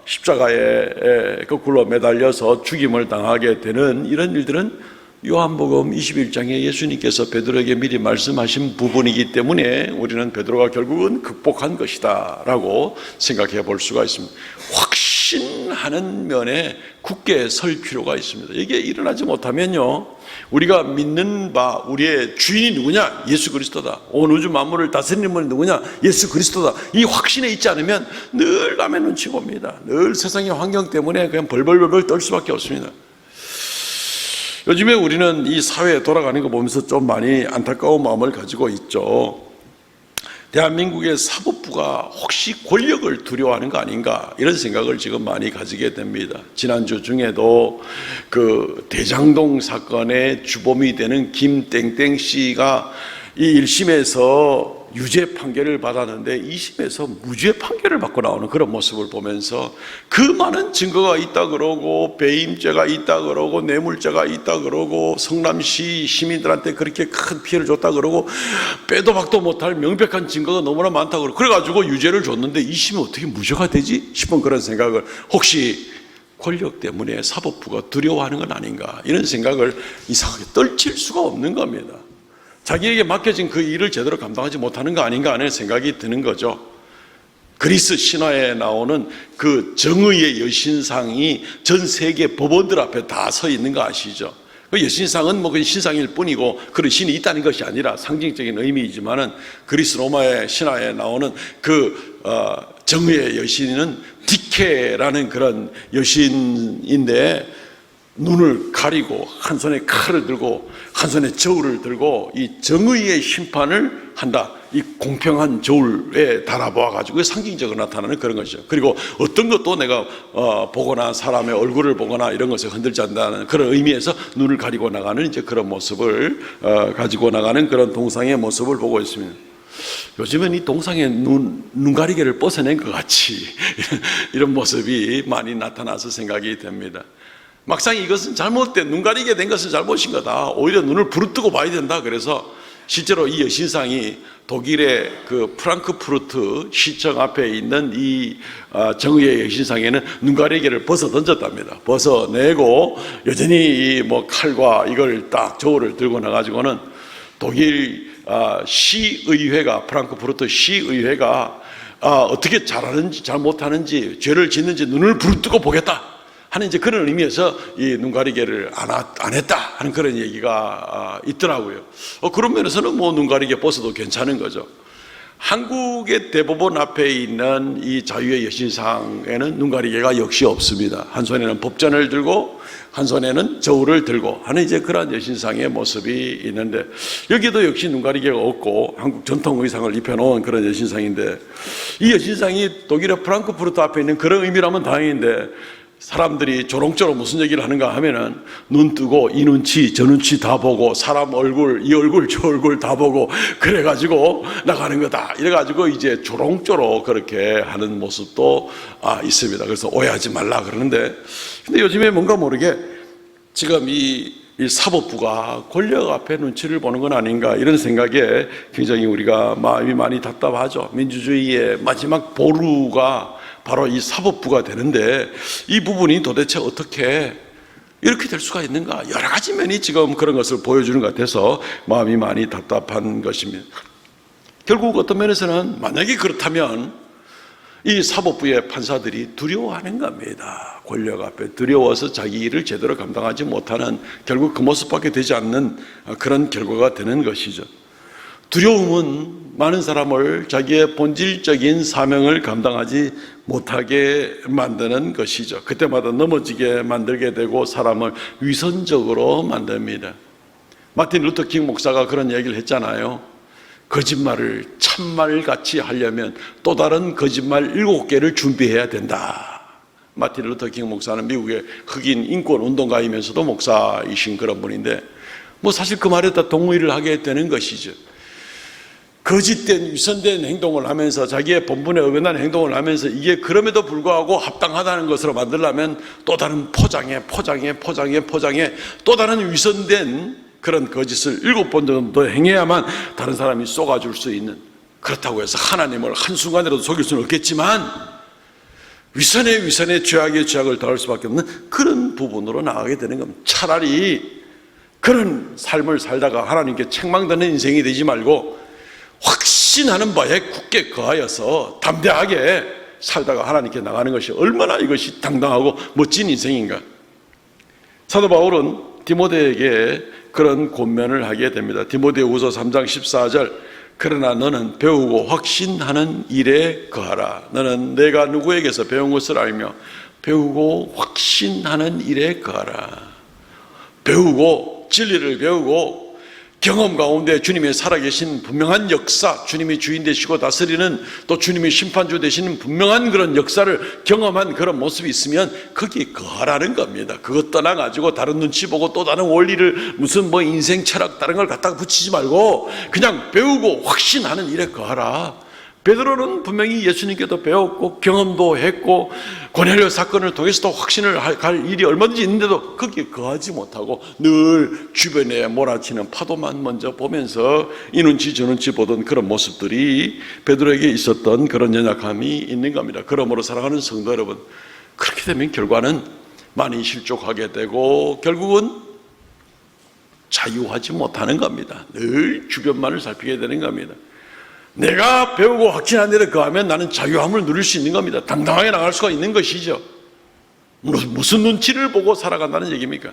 십자가에 거꾸로 매달려서 죽임을 당하게 되는 이런 일들은 요한복음 21장에 예수님께서 베드로에게 미리 말씀하신 부분이기 때문에 우리는 베드로가 결국은 극복한 것이다 라고 생각해 볼 수가 있습니다. 확신하는 면에 굳게 설 필요가 있습니다. 이게 일어나지 못하면요, 우리가 믿는 바 우리의 주인이 누구냐? 예수 그리스도다. 온 우주 만물을 다스리는 분이 누구냐? 예수 그리스도다. 이 확신에 있지 않으면 늘 남의 눈치 봅니다. 늘 세상의 환경 때문에 그냥 벌벌벌 떨 수밖에 없습니다. 요즘에 우리는 이 사회에 돌아가는 거 보면서 좀 많이 안타까운 마음을 가지고 있죠. 대한민국의 사법부가 혹시 권력을 두려워하는 거 아닌가, 이런 생각을 지금 많이 가지게 됩니다. 지난주 중에도 그 대장동 사건의 주범이 되는 김땡땡 씨가 이 1심에서 유죄 판결을 받았는데 2심에서 무죄 판결을 받고 나오는 그런 모습을 보면서 그 많은 증거가 있다 그러고 배임죄가 있다 그러고 뇌물죄가 있다 그러고 성남시 시민들한테 그렇게 큰 피해를 줬다 그러고 빼도 박도 못할 명백한 증거가 너무나 많다 그러고 그래가지고 유죄를 줬는데 2심이 어떻게 무죄가 되지 싶은 그런 생각을 혹시 권력 때문에 사법부가 두려워하는 건 아닌가 이런 생각을 이상하게 떨칠 수가 없는 겁니다. 자기에게 맡겨진 그 일을 제대로 감당하지 못하는 거 아닌가 하는 생각이 드는 거죠. 그리스 신화에 나오는 그 정의의 여신상이 전 세계 법원들 앞에 다 서 있는 거 아시죠? 그 여신상은 뭐 그냥 신상일 뿐이고 그런 신이 있다는 것이 아니라 상징적인 의미이지만은 그리스 로마의 신화에 나오는 그 정의의 여신은 디케라는 그런 여신인데 눈을 가리고 한 손에 칼을 들고 한 손에 저울을 들고 이 정의의 심판을 한다. 이 공평한 저울에 달아보아 가지고 상징적으로 나타나는 그런 것이죠. 그리고 어떤 것도 내가 보거나 사람의 얼굴을 보거나 이런 것을 흔들지 않는다는 그런 의미에서 눈을 가리고 나가는 이제 그런 모습을 가지고 나가는 그런 동상의 모습을 보고 있습니다. 요즘은 이 동상의 눈 가리개를 벗어낸 것 같이 이런 모습이 많이 나타나서 생각이 됩니다. 막상 이것은 잘못된 눈 가리게 된 것은 잘못인 거다. 오히려 눈을 부릅뜨고 봐야 된다. 그래서 실제로 이 여신상이 독일의 그 프랑크푸르트 시청 앞에 있는 이 정의의 여신상에는 눈 가리개를 벗어 던졌답니다. 벗어내고 여전히 뭐 칼과 이걸 딱 저울을 들고 나가지고는 독일 시의회가 프랑크푸르트 시의회가 어떻게 잘하는지 잘못하는지 죄를 짓는지 눈을 부릅뜨고 보겠다 하는 이제 그런 의미에서 이 눈가리개를 안 했다 하는 그런 얘기가 있더라고요. 그런 면에서는 뭐 눈가리개 벗어도 괜찮은 거죠. 한국의 대법원 앞에 있는 이 자유의 여신상에는 눈가리개가 역시 없습니다. 한 손에는 법전을 들고 한 손에는 저울을 들고 하는 이제 그러한 여신상의 모습이 있는데 여기도 역시 눈가리개가 없고 한국 전통 의상을 입혀놓은 그런 여신상인데 이 여신상이 독일의 프랑크푸르트 앞에 있는 그런 의미라면 다행인데 사람들이 조롱조롱 무슨 얘기를 하는가 하면은 눈 뜨고 이 눈치 저 눈치 다 보고 사람 얼굴 이 얼굴 저 얼굴 다 보고 그래가지고 나가는 거다 이래가지고 이제 조롱조롱 그렇게 하는 모습도 있습니다. 그래서 오해하지 말라 그러는데 근데 요즘에 뭔가 모르게 지금 이 사법부가 권력 앞에 눈치를 보는 건 아닌가 이런 생각에 굉장히 우리가 마음이 많이 답답하죠. 민주주의의 마지막 보루가 바로 이 사법부가 되는데 이 부분이 도대체 어떻게 이렇게 될 수가 있는가 여러 가지 면이 지금 그런 것을 보여주는 것 같아서 마음이 많이 답답한 것입니다. 결국 어떤 면에서는 만약에 그렇다면 이 사법부의 판사들이 두려워하는 겁니다. 권력 앞에 두려워서 자기 일을 제대로 감당하지 못하는 결국 그 모습밖에 되지 않는 그런 결과가 되는 것이죠. 두려움은 많은 사람을 자기의 본질적인 사명을 감당하지 못하게 만드는 것이죠. 그때마다 넘어지게 만들게 되고 사람을 위선적으로 만듭니다. 마틴 루터 킹 목사가 그런 얘기를 했잖아요. 거짓말을 참말같이 하려면 또 다른 거짓말 7개를 준비해야 된다. 마틴 루터 킹 목사는 미국의 흑인 인권 운동가이면서도 목사이신 그런 분인데 뭐 사실 그 말에 다 동의를 하게 되는 것이죠. 거짓된 위선된 행동을 하면서 자기의 본분에 어긋나는 행동을 하면서 이게 그럼에도 불구하고 합당하다는 것으로 만들려면 또 다른 포장에 또 다른 위선된 그런 거짓을 7번 정도 행해야만 다른 사람이 쏘아줄 수 있는 그렇다고 해서 하나님을 한순간이라도 속일 수는 없겠지만 위선에 죄악에 죄악을 더할 수밖에 없는 그런 부분으로 나가게 되는 겁니다. 차라리 그런 삶을 살다가 하나님께 책망되는 인생이 되지 말고 확신하는 바에 굳게 거하여서 담대하게 살다가 하나님께 나가는 것이 얼마나 이것이 당당하고 멋진 인생인가. 사도 바울은 디모데에게 그런 권면을 하게 됩니다. 디모데후서 3장 14절 그러나 너는 배우고 확신하는 일에 거하라. 너는 내가 누구에게서 배운 것을 알며 배우고 확신하는 일에 거하라. 배우고 진리를 배우고 경험 가운데 주님의 살아계신 분명한 역사, 주님이 주인 되시고 다스리는, 또 주님이 심판주 되시는 분명한 그런 역사를 경험한 그런 모습이 있으면 거기에 거하라는 겁니다. 그것 떠나가지고 다른 눈치 보고 또 다른 원리를 무슨 뭐 인생 철학 다른 걸 갖다가 붙이지 말고 그냥 배우고 확신하는 일에 거하라. 베드로는 분명히 예수님께도 배웠고 경험도 했고 고넬료 사건을 통해서도 확신을 갈 일이 얼마든지 있는데도 거기에 거하지 못하고 늘 주변에 몰아치는 파도만 먼저 보면서 이 눈치 저 눈치 보던 그런 모습들이 베드로에게 있었던 그런 연약함이 있는 겁니다. 그러므로 사랑하는 성도 여러분, 그렇게 되면 결과는 많이 실족하게 되고 결국은 자유하지 못하는 겁니다. 늘 주변만을 살피게 되는 겁니다. 내가 배우고 확신한 대로 거하면 나는 자유함을 누릴 수 있는 겁니다. 당당하게 나갈 수가 있는 것이죠. 무슨 눈치를 보고 살아간다는 얘기입니까?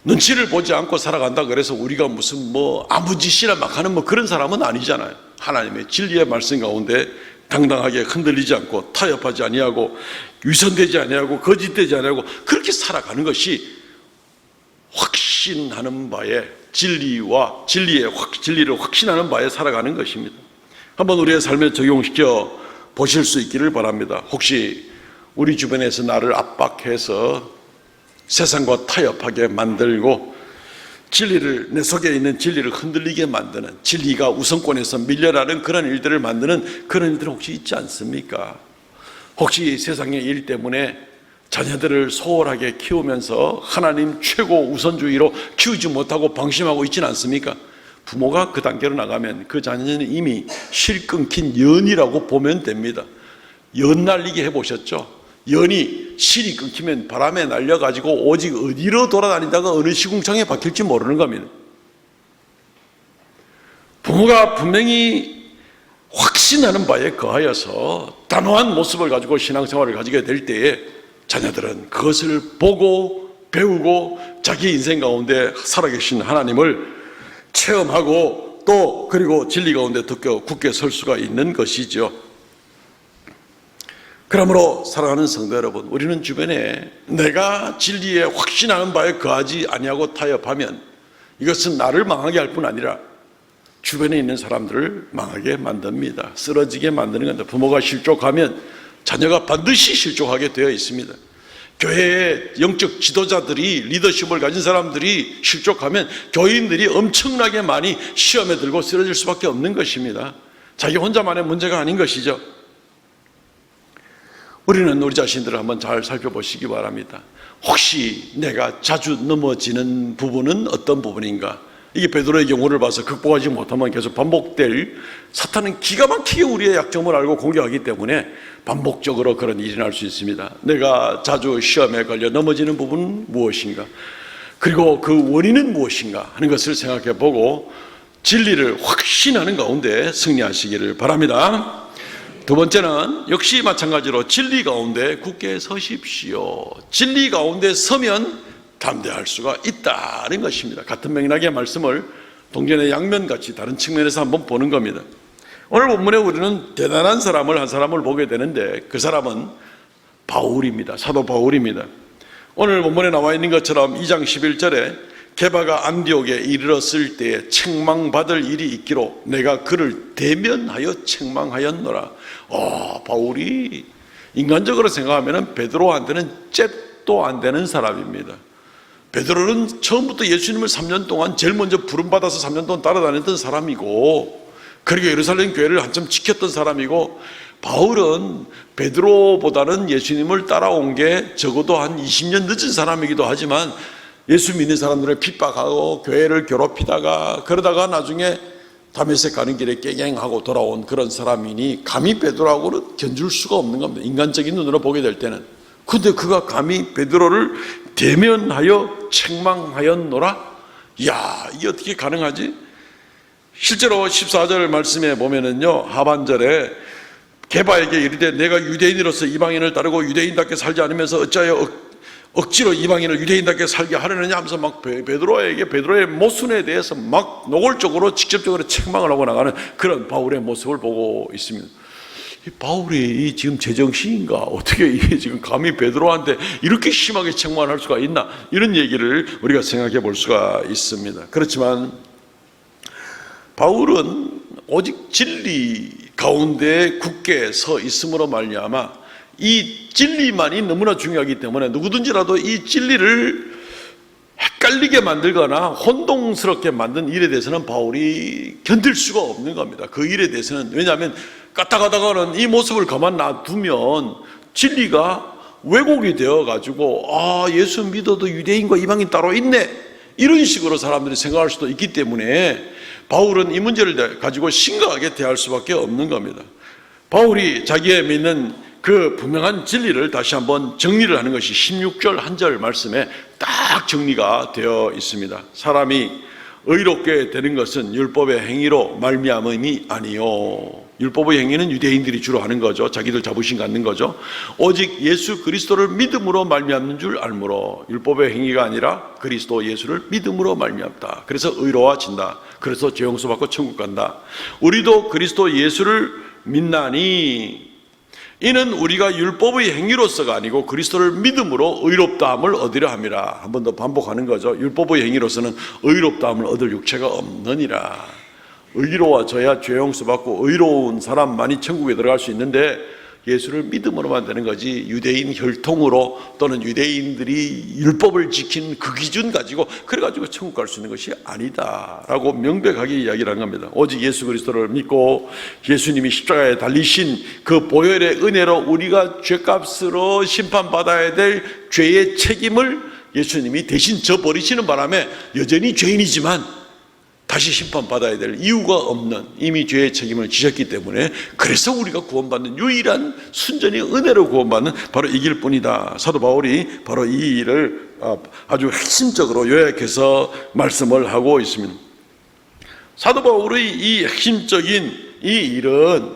눈치를 보지 않고 살아간다 그래서 우리가 무슨 뭐 아무 짓이나 막 하는 뭐 그런 사람은 아니잖아요. 하나님의 진리의 말씀 가운데 당당하게 흔들리지 않고 타협하지 아니하고 위선되지 아니하고 거짓되지 아니하고 그렇게 살아가는 것이 확신하는 바에 진리를 확신하는 바에 살아가는 것입니다. 한번 우리의 삶에 적용시켜 보실 수 있기를 바랍니다. 혹시 우리 주변에서 나를 압박해서 세상과 타협하게 만들고 진리를, 내 속에 있는 진리를 흔들리게 만드는, 진리가 우선권에서 밀려나는 그런 일들을 만드는 그런 일들은 혹시 있지 않습니까? 혹시 세상의 일 때문에 자녀들을 소홀하게 키우면서 하나님 최고 우선주의로 키우지 못하고 방심하고 있지는 않습니까? 부모가 그 단계로 나가면 그 자녀는 이미 실 끊긴 연이라고 보면 됩니다. 연 날리기 해보셨죠? 연이 실이 끊기면 바람에 날려가지고 오직 어디로 돌아다니다가 어느 시궁창에 박힐지 모르는 겁니다. 부모가 분명히 확신하는 바에 거하여서 단호한 모습을 가지고 신앙생활을 가지게 될 때에 자녀들은 그것을 보고 배우고 자기 인생 가운데 살아계신 하나님을 체험하고 또 그리고 진리 가운데 굳게 설 수가 있는 것이죠. 그러므로 사랑하는 성도 여러분, 우리는 주변에 내가 진리에 확신하는 바에 거하지 아니하고 타협하면 이것은 나를 망하게 할 뿐 아니라 주변에 있는 사람들을 망하게 만듭니다. 쓰러지게 만드는 겁니다. 부모가 실족하면 자녀가 반드시 실족하게 되어 있습니다. 교회의 영적 지도자들이, 리더십을 가진 사람들이 실족하면 교인들이 엄청나게 많이 시험에 들고 쓰러질 수밖에 없는 것입니다. 자기 혼자만의 문제가 아닌 것이죠. 우리는 우리 자신들을 한번 잘 살펴보시기 바랍니다. 혹시 내가 자주 넘어지는 부분은 어떤 부분인가? 이게 베드로의 경우를 봐서 극복하지 못하면 계속 반복될, 사탄은 기가 막히게 우리의 약점을 알고 공격하기 때문에 반복적으로 그런 일이 날 수 있습니다. 내가 자주 시험에 걸려 넘어지는 부분은 무엇인가? 그리고 그 원인은 무엇인가 하는 것을 생각해 보고 진리를 확신하는 가운데 승리하시기를 바랍니다. 두 번째는 역시 마찬가지로 진리 가운데 굳게 서십시오. 진리 가운데 서면 담대할 수가 있다는 것입니다. 같은 맥락의 말씀을 동전의 양면같이 다른 측면에서 한번 보는 겁니다. 오늘 본문에 우리는 대단한 사람을, 한 사람을 보게 되는데 그 사람은 바울입니다. 사도 바울입니다. 오늘 본문에 나와 있는 것처럼 2장 11절에 게바가 안디옥에 이르렀을 때에 책망받을 일이 있기로 내가 그를 대면하여 책망하였노라. 바울이 인간적으로 생각하면 베드로한테는 잽도 안 되는 사람입니다. 베드로는 처음부터 예수님을 3년 동안 제일 먼저 부름받아서 3년 동안 따라다녔던 사람이고, 그리고 예루살렘 교회를 한참 지켰던 사람이고, 바울은 베드로보다는 예수님을 따라온 게 적어도 한 20년 늦은 사람이기도 하지만 예수 믿는 사람들을 핍박하고 교회를 괴롭히다가 그러다가 나중에 다메섹 가는 길에 깨갱하고 돌아온 그런 사람이니 감히 베드로하고는 견줄 수가 없는 겁니다. 인간적인 눈으로 보게 될 때는. 근데 그가 감히 베드로를 대면하여 책망하였노라? 이야, 이게 어떻게 가능하지? 실제로 14절 말씀에 보면은요, 하반절에 게바에게 이르되 내가 유대인으로서 이방인을 따르고 유대인답게 살지 않으면서 어찌하여 억지로 이방인을 유대인답게 살게 하려느냐 하면서 막 베드로의 모순에 대해서 막 노골적으로 직접적으로 책망을 하고 나가는 그런 바울의 모습을 보고 있습니다. 이 바울이 지금 제정신인가? 어떻게 이게 지금 감히 베드로한테 이렇게 심하게 책망할 수가 있나? 이런 얘기를 우리가 생각해 볼 수가 있습니다. 그렇지만 바울은 오직 진리 가운데 굳게 서 있음으로 말미암아 이 진리만이 너무나 중요하기 때문에 누구든지라도 이 진리를 헷갈리게 만들거나 혼동스럽게 만든 일에 대해서는 바울이 견딜 수가 없는 겁니다. 그 일에 대해서는. 왜냐하면 까딱하다가는 이 모습을 가만 놔두면 진리가 왜곡이 되어가지고 예수 믿어도 유대인과 이방인 따로 있네, 이런 식으로 사람들이 생각할 수도 있기 때문에 바울은 이 문제를 가지고 심각하게 대할 수밖에 없는 겁니다. 바울이 자기의 믿는 그 분명한 진리를 다시 한번 정리를 하는 것이 16절 한 절 말씀에 딱 정리가 되어 있습니다. 사람이 의롭게 되는 것은 율법의 행위로 말미암음이 아니요. 율법의 행위는 유대인들이 주로 하는 거죠. 자기들 자부심 갖는 거죠. 오직 예수 그리스도를 믿음으로 말미암는 줄 알므로 율법의 행위가 아니라 그리스도 예수를 믿음으로 말미암다. 그래서 의로워진다. 그래서 죄 용서 받고 천국 간다. 우리도 그리스도 예수를 믿나니 이는 우리가 율법의 행위로서가 아니고 그리스도를 믿음으로 의롭다함을 얻으려 함이라. 한 번 더 반복하는 거죠. 율법의 행위로서는 의롭다함을 얻을 육체가 없느니라. 의로워져야 죄 용서 받고 의로운 사람만이 천국에 들어갈 수 있는데 예수를 믿음으로만 되는 거지 유대인 혈통으로 또는 유대인들이 율법을 지킨 그 기준 가지고 그래가지고 천국 갈 수 있는 것이 아니다라고 명백하게 이야기를 한 겁니다. 오직 예수 그리스도를 믿고 예수님이 십자가에 달리신 그 보혈의 은혜로 우리가 죄값으로 심판받아야 될 죄의 책임을 예수님이 대신 져버리시는 바람에 여전히 죄인이지만 다시 심판받아야 될 이유가 없는 이미 죄의 책임을 지셨기 때문에 그래서 우리가 구원받는 유일한 순전히 은혜로 구원받는 바로 이 길뿐이다. 사도 바울이 바로 이 일을 아주 핵심적으로 요약해서 말씀을 하고 있습니다. 사도 바울의 이 핵심적인 이 일은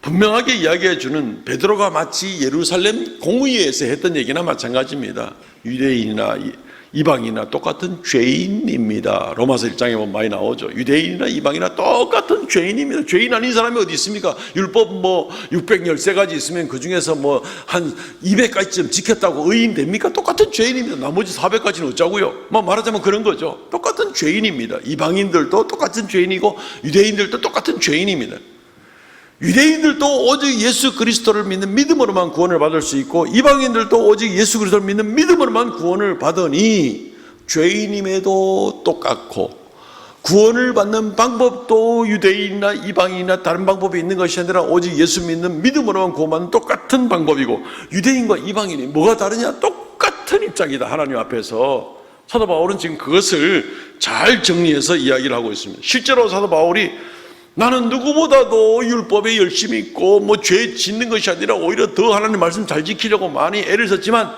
분명하게 이야기해 주는 베드로가 마치 예루살렘 공의회에서 했던 얘기나 마찬가지입니다. 유대인이나 이방인이나 똑같은 죄인입니다. 로마서 1장에 보면 많이 나오죠. 유대인이나 이방인이나 똑같은 죄인입니다. 죄인 아닌 사람이 어디 있습니까? 율법 613가지 있으면 그 중에서 한 200가지쯤 지켰다고 의인 됩니까? 똑같은 죄인입니다. 나머지 400가지는 어쩌고요? 말하자면 그런 거죠. 똑같은 죄인입니다. 이방인들도 똑같은 죄인이고 유대인들도 똑같은 죄인입니다. 유대인들도 오직 예수 그리스도를 믿는 믿음으로만 구원을 받을 수 있고 이방인들도 오직 예수 그리스도를 믿는 믿음으로만 구원을 받으니 죄인임에도 똑같고 구원을 받는 방법도 유대인이나 이방인이나 다른 방법이 있는 것이 아니라 오직 예수 믿는 믿음으로만 구원받는 똑같은 방법이고 유대인과 이방인이 뭐가 다르냐? 똑같은 입장이다. 하나님 앞에서. 사도 바울은 지금 그것을 잘 정리해서 이야기를 하고 있습니다. 실제로 사도 바울이 나는 누구보다도 율법에 열심히 있고 죄 짓는 것이 아니라 오히려 더 하나님 말씀 잘 지키려고 많이 애를 썼지만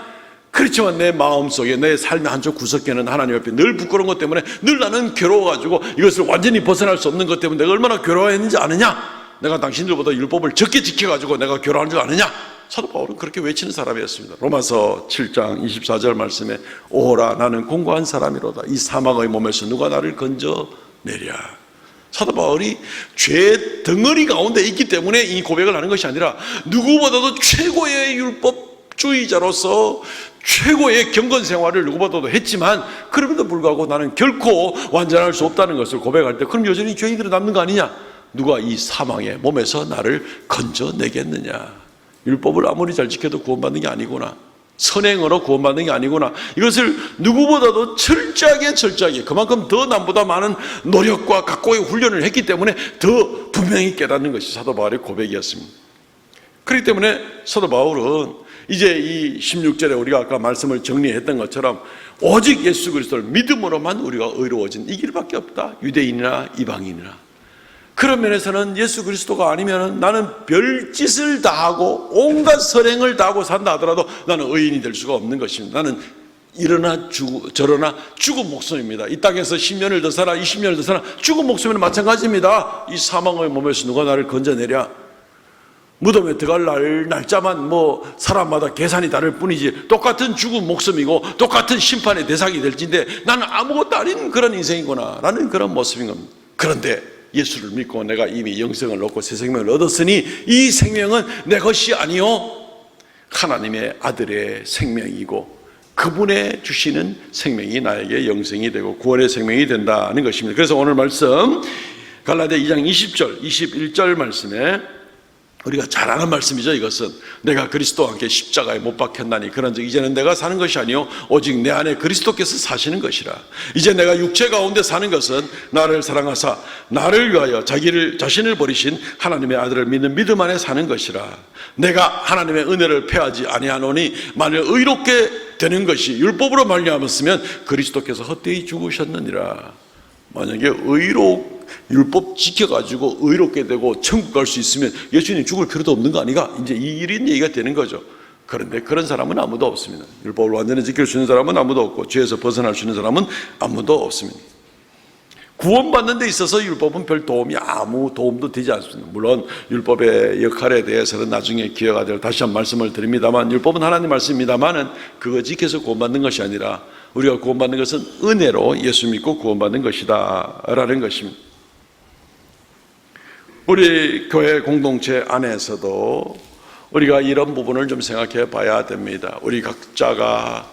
그렇지만 내 마음속에 내 삶의 한쪽 구석에는 하나님 앞에 늘 부끄러운 것 때문에 늘 나는 괴로워가지고 이것을 완전히 벗어날 수 없는 것 때문에 내가 얼마나 괴로워했는지 아느냐? 내가 당신들보다 율법을 적게 지켜가지고 내가 괴로워한 줄 아느냐? 사도 바울은 그렇게 외치는 사람이었습니다. 로마서 7장 24절 말씀에 오호라 나는 공고한 사람이로다. 이 사망의 몸에서 누가 나를 건져내랴. 사도 바울이 죄 덩어리 가운데 있기 때문에 이 고백을 하는 것이 아니라 누구보다도 최고의 율법주의자로서 최고의 경건 생활을 누구보다도 했지만 그럼에도 불구하고 나는 결코 완전할 수 없다는 것을 고백할 때 그럼 여전히 죄인들은 남는 거 아니냐? 누가 이 사망의 몸에서 나를 건져내겠느냐? 율법을 아무리 잘 지켜도 구원받는 게 아니구나. 선행으로 구원받는 게 아니구나. 이것을 누구보다도 철저하게 그만큼 더 남보다 많은 노력과 각고의 훈련을 했기 때문에 더 분명히 깨닫는 것이 사도 바울의 고백이었습니다. 그렇기 때문에 사도 바울은 이제 이 16절에 우리가 아까 말씀을 정리했던 것처럼 오직 예수 그리스도를 믿음으로만 우리가 의로워진 이 길밖에 없다. 유대인이나 이방인이나. 그런 면에서는 예수 그리스도가 아니면 나는 별짓을 다하고 온갖 선행을 다하고 산다 하더라도 나는 의인이 될 수가 없는 것입니다. 나는 이러나 저러나 죽은 목숨입니다. 이 땅에서 10년을 더 살아 20년을 더 살아 죽은 목숨에는 마찬가지입니다. 이 사망의 몸에서 누가 나를 건져내랴. 무덤에 들어갈 날짜만 사람마다 계산이 다를 뿐이지 똑같은 죽은 목숨이고 똑같은 심판의 대상이 될진데 나는 아무것도 아닌 그런 인생이구나 라는 그런 모습인 겁니다. 그런데 예수를 믿고 내가 이미 영생을 얻고 새 생명을 얻었으니 이 생명은 내 것이 아니요 하나님의 아들의 생명이고 그분의 주시는 생명이 나에게 영생이 되고 구원의 생명이 된다는 것입니다. 그래서 오늘 말씀 갈라디아 2장 20절 21절 말씀에 우리가 잘 아는 말씀이죠. 이것은 내가 그리스도와 함께 십자가에 못 박혔나니 그런즉 이제는 내가 사는 것이 아니요 오직 내 안에 그리스도께서 사시는 것이라. 이제 내가 육체 가운데 사는 것은 나를 사랑하사 나를 위하여 자신을 버리신 하나님의 아들을 믿는 믿음 안에 사는 것이라. 내가 하나님의 은혜를 패하지 아니하노니 만일 의롭게 되는 것이 율법으로 말미암았으면 그리스도께서 헛되이 죽으셨느니라. 만약에 율법 지켜가지고 의롭게 되고 천국 갈 수 있으면 예수님 죽을 필요도 없는 거 아니가? 이제 이런 얘기가 되는 거죠. 그런데 그런 사람은 아무도 없습니다. 율법을 완전히 지킬 수 있는 사람은 아무도 없고 죄에서 벗어날 수 있는 사람은 아무도 없습니다. 구원받는 데 있어서 율법은 별 아무 도움도 되지 않습니다. 물론 율법의 역할에 대해서는 나중에 기회가 되어 다시 한 말씀을 드립니다만 율법은 하나님 말씀입니다만은 그거 지켜서 구원받는 것이 아니라 우리가 구원받는 것은 은혜로 예수 믿고 구원받는 것이다 라는 것입니다. 우리 교회 공동체 안에서도 우리가 이런 부분을 좀 생각해 봐야 됩니다. 우리 각자가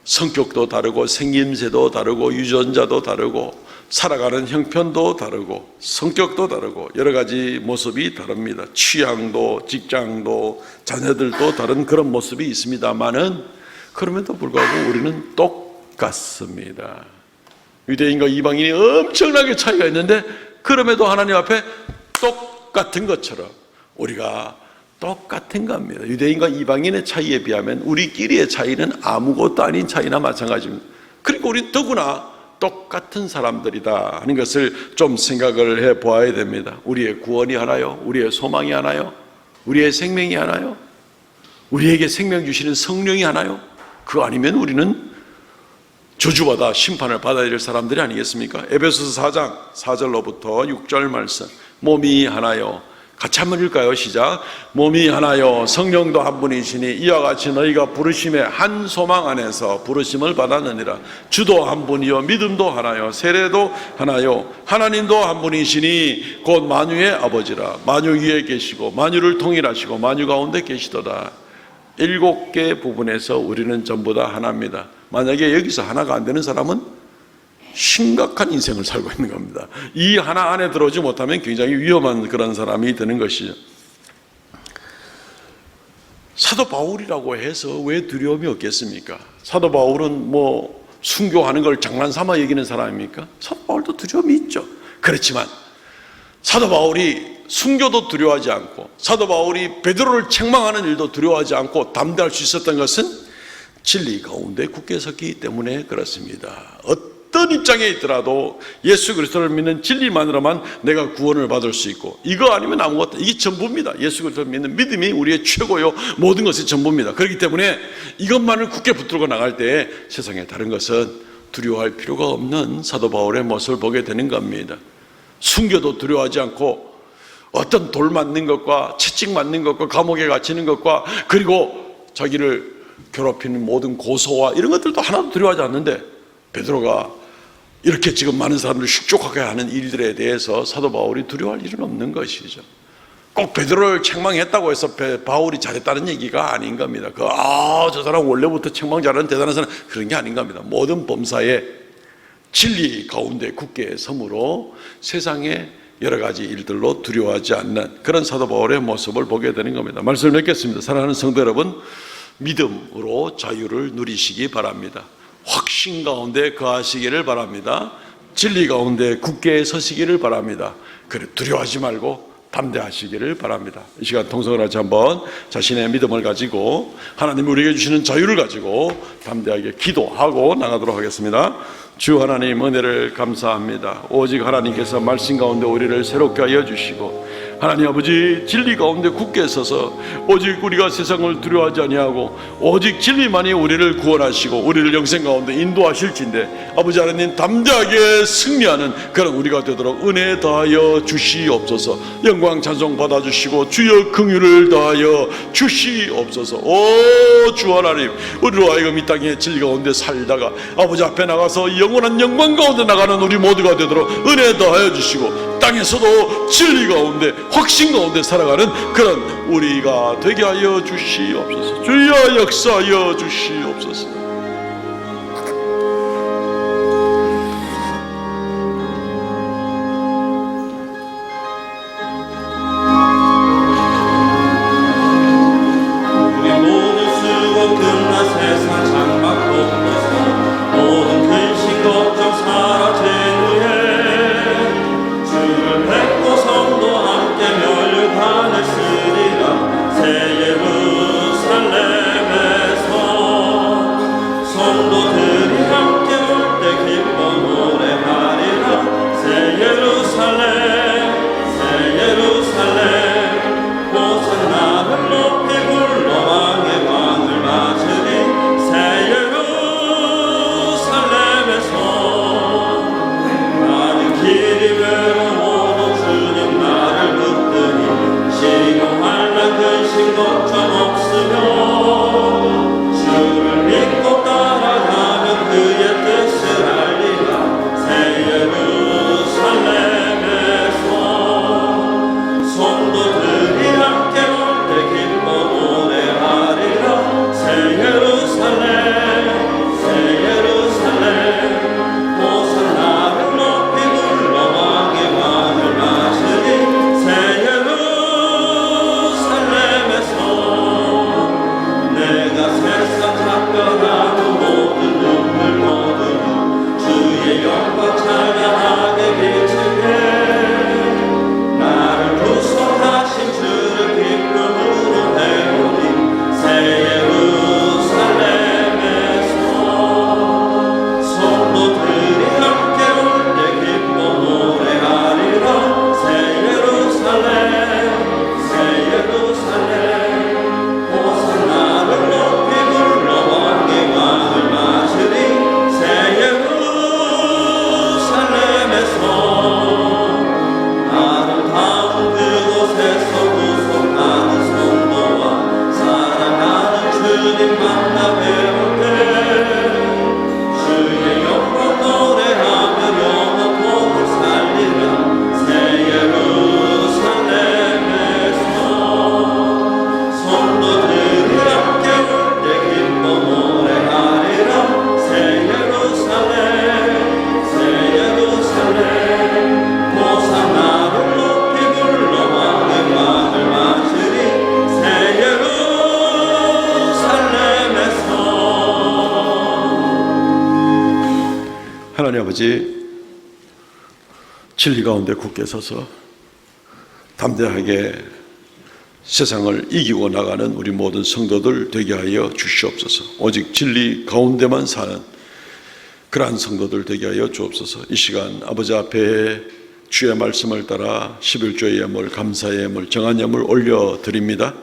성격도 다르고 생김새도 다르고 유전자도 다르고 살아가는 형편도 다르고 성격도 다르고 여러 가지 모습이 다릅니다. 취향도 직장도 자녀들도 다른 그런 모습이 있습니다만은 그럼에도 불구하고 우리는 똑같습니다. 유대인과 이방인이 엄청나게 차이가 있는데 그럼에도 하나님 앞에 똑같은 것처럼 우리가 똑같은 겁니다. 유대인과 이방인의 차이에 비하면 우리끼리의 차이는 아무것도 아닌 차이나 마찬가지입니다. 그러니까 우리는 더구나 똑같은 사람들이다 하는 것을 좀 생각을 해 보아야 됩니다. 우리의 구원이 하나요? 우리의 소망이 하나요? 우리의 생명이 하나요? 우리에게 생명 주시는 성령이 하나요? 그거 아니면 우리는 저주받아 심판을 받아야 될 사람들이 아니겠습니까? 에베소서 4장 4절로부터 6절 말씀. 몸이 하나요. 같이 한번 읽을까요? 시작. 몸이 하나요 성령도 한 분이시니 이와 같이 너희가 부르심의 한 소망 안에서 부르심을 받았느니라. 주도 한 분이요 믿음도 하나요 세례도 하나요 하나님도 한 분이시니 곧 만유의 아버지라. 만유 위에 계시고 만유를 통일하시고 만유 가운데 계시도다. 7개 부분에서 우리는 전부 다 하나입니다. 만약에 여기서 하나가 안 되는 사람은 심각한 인생을 살고 있는 겁니다. 이 하나 안에 들어오지 못하면 굉장히 위험한 그런 사람이 되는 것이죠. 사도 바울이라고 해서 왜 두려움이 없겠습니까? 사도 바울은 순교하는 걸 장난삼아 여기는 사람입니까? 사도 바울도 두려움이 있죠. 그렇지만 사도 바울이 순교도 두려워하지 않고 사도 바울이 베드로를 책망하는 일도 두려워하지 않고 담대할 수 있었던 것은 진리 가운데 굳게 섰기 때문에 그렇습니다. 어떤 입장에 있더라도 예수 그리스도를 믿는 진리만으로만 내가 구원을 받을 수 있고 이거 아니면 아무것도 이게 전부입니다. 예수 그리스도를 믿는 믿음이 우리의 최고요 모든 것이 전부입니다. 그렇기 때문에 이것만을 굳게 붙들고 나갈 때 세상에 다른 것은 두려워할 필요가 없는 사도 바울의 모습을 보게 되는 겁니다. 순교도 두려워하지 않고 어떤 돌 맞는 것과 채찍 맞는 것과 감옥에 갇히는 것과 그리고 자기를 괴롭히는 모든 고소와 이런 것들도 하나도 두려워하지 않는데 베드로가 이렇게 지금 많은 사람들을 흉족하게 하는 일들에 대해서 사도 바울이 두려워할 일은 없는 것이죠. 꼭 베드로를 책망했다고 해서 바울이 잘했다는 얘기가 아닌 겁니다. 저 사람 원래부터 책망 잘하는 대단한 사람 그런 게 아닌 겁니다. 모든 범사에 진리 가운데 굳게 섬으로 세상에 여러 가지 일들로 두려워하지 않는 그런 사도 바울의 모습을 보게 되는 겁니다. 말씀을 맺겠습니다. 사랑하는 성도 여러분, 믿음으로 자유를 누리시기 바랍니다. 확신 가운데 거하시기를 바랍니다. 진리 가운데 굳게 서시기를 바랍니다. 그래 두려워하지 말고 담대하시기를 바랍니다. 이 시간 통성을 같이 한번 자신의 믿음을 가지고 하나님이 우리에게 주시는 자유를 가지고 담대하게 기도하고 나가도록 하겠습니다. 주 하나님 은혜를 감사합니다. 오직 하나님께서 말씀 가운데 우리를 새롭게 하여 주시고 하나님 아버지 진리 가운데 굳게 서서 오직 우리가 세상을 두려워하지 아니하고 오직 진리만이 우리를 구원하시고 우리를 영생 가운데 인도하실진데 아버지 하나님 담대하게 승리하는 그런 우리가 되도록 은혜 다하여 주시옵소서. 영광 찬송 받아주시고 주여 긍휼을 다하여 주시옵소서. 오 주 하나님 우리로 하여금 이 땅의 진리 가운데 살다가 아버지 앞에 나가서 영원한 영광 가운데 나가는 우리 모두가 되도록 은혜 다하여 주시고 땅에서도 진리 가운데 확신 가운데 살아가는 그런 우리가 되게 하여 주시옵소서. 주여 역사하여 주시옵소서. 하나님 아버지, 진리 가운데 굳게 서서 담대하게 세상을 이기고 나가는 우리 모든 성도들 되게 하여 주시옵소서. 오직 진리 가운데만 사는 그러한 성도들 되게 하여 주옵소서. 이 시간 아버지 앞에 주의 말씀을 따라 11조의 예물, 감사의 예물, 정한 예물 올려드립니다.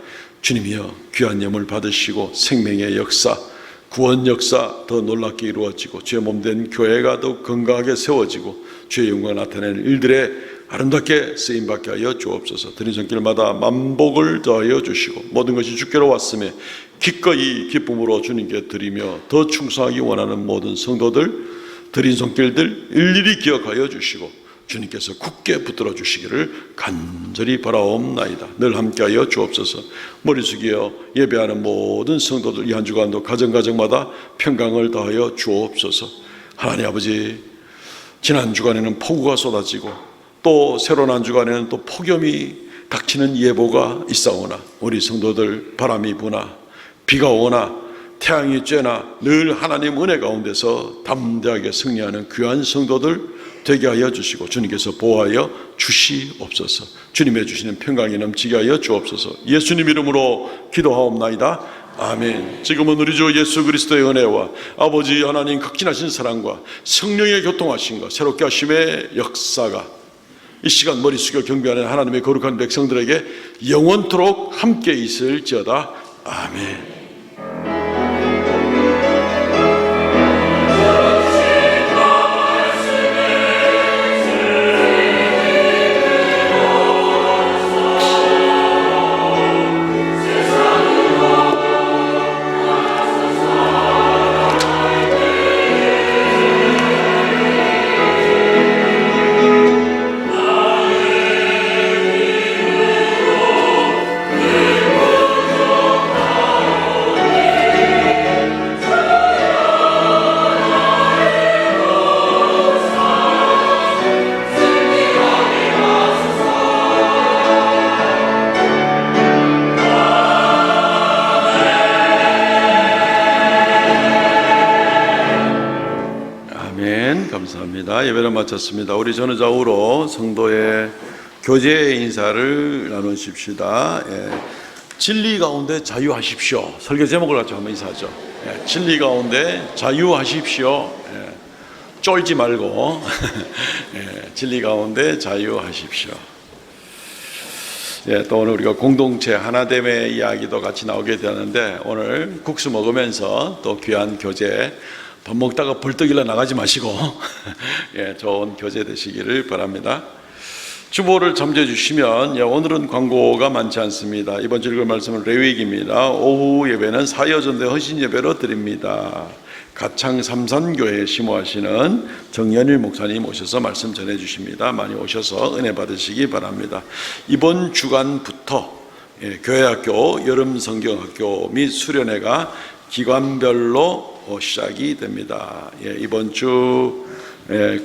주님이여, 귀한 예물 받으시고 생명의 역사, 구원 역사 더 놀랍게 이루어지고 주의 몸된 교회가 더욱 건강하게 세워지고 주의 영광을 나타내는 일들에 아름답게 쓰임받게 하여 주옵소서. 드린 손길마다 만복을 더하여 주시고 모든 것이 주께로 왔음에 기꺼이 기쁨으로 주님께 드리며 더 충성하기 원하는 모든 성도들 드린 손길들 일일이 기억하여 주시고 주님께서 굳게 붙들어 주시기를 간절히 바라옵나이다. 늘 함께하여 주옵소서. 머리 숙여 예배하는 모든 성도들 이 한 주간도 가정마다 평강을 더하여 주옵소서. 하나님 아버지, 지난 주간에는 폭우가 쏟아지고 또 새로운 한 주간에는 또 폭염이 닥치는 예보가 있사오나 우리 성도들 바람이 부나 비가 오나 태양이 쬐나 늘 하나님 은혜 가운데서 담대하게 승리하는 귀한 성도들 되게 하여 주시고 주님께서 보호하여 주시옵소서. 주님의 주시는 평강이 넘치게 하여 주옵소서. 예수님 이름으로 기도하옵나이다. 아멘. 지금은 우리 주 예수 그리스도의 은혜와 아버지 하나님 극진하신 사랑과 성령의 교통하심과 새롭게 하심의 역사가 이 시간 머리 숙여 경배하는 하나님의 거룩한 백성들에게 영원토록 함께 있을지어다. 아멘. 감사합니다. 예배를 마쳤습니다. 우리 전후좌우로 성도의 교제 인사를 나누십시다. 예. 진리 가운데 자유하십시오. 설교 제목을 가지고 한번 인사하죠. 예. 진리 가운데 자유하십시오. 예. 쫄지 말고 예. 진리 가운데 자유하십시오. 예, 또 오늘 우리가 공동체 하나됨의 이야기도 같이 나오게 되는데, 오늘 국수 먹으면서 또 귀한 교제, 밥 먹다가 벌떡 일어 나가지 마시고 예, 좋은 교제 되시기를 바랍니다. 주보를 참조해 주시면, 예, 오늘은 광고가 많지 않습니다. 이번 주 읽을 말씀은 레위기입니다. 오후 예배는 사여전대 헌신 예배로 드립니다. 가창 삼산교회 심호하시는 정연일 목사님 오셔서 말씀 전해 주십니다. 많이 오셔서 은혜 받으시기 바랍니다. 이번 주간부터 교회학교, 여름성경학교 및 수련회가 기관별로 시작이 됩니다. 이번 주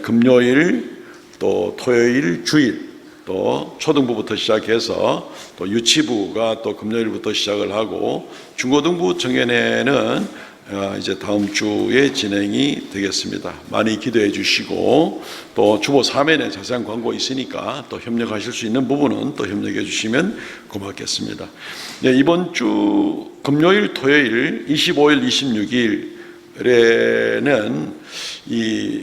금요일, 또 토요일, 주일, 또 초등부부터 시작해서 또 유치부가 또 금요일부터 시작을 하고, 중고등부 정연회는 이제 다음 주에 진행이 되겠습니다. 많이 기도해 주시고, 또 주보 3회에 자세한 광고 있으니까 또 협력하실 수 있는 부분은 또 협력해 주시면 고맙겠습니다. 이번 주 금요일, 토요일, 25일, 26일에는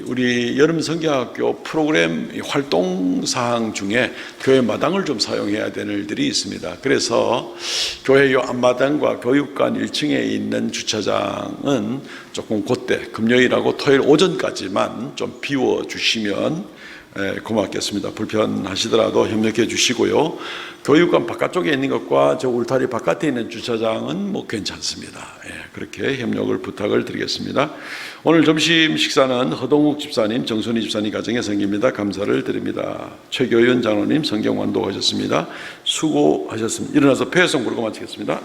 우리 여름 성경학교 프로그램 활동 사항 중에 교회 마당을 좀 사용해야 되는 일들이 있습니다. 그래서 교회 요 앞마당과 교육관 1층에 있는 주차장은 조금 그때 금요일하고 토요일 오전까지만 좀 비워 주시면 고맙겠습니다. 불편하시더라도 협력해 주시고요. 교육관 바깥쪽에 있는 것과 저 울타리 바깥에 있는 주차장은 뭐 괜찮습니다. 그렇게 협력을 부탁을 드리겠습니다. 오늘 점심 식사는 허동욱 집사님, 정순희 집사님 가정의 성기입니다. 감사를 드립니다. 최교윤 장로님 성경 완독하셨습니다. 수고하셨습니다. 일어나서 폐회성 부르고 마치겠습니다.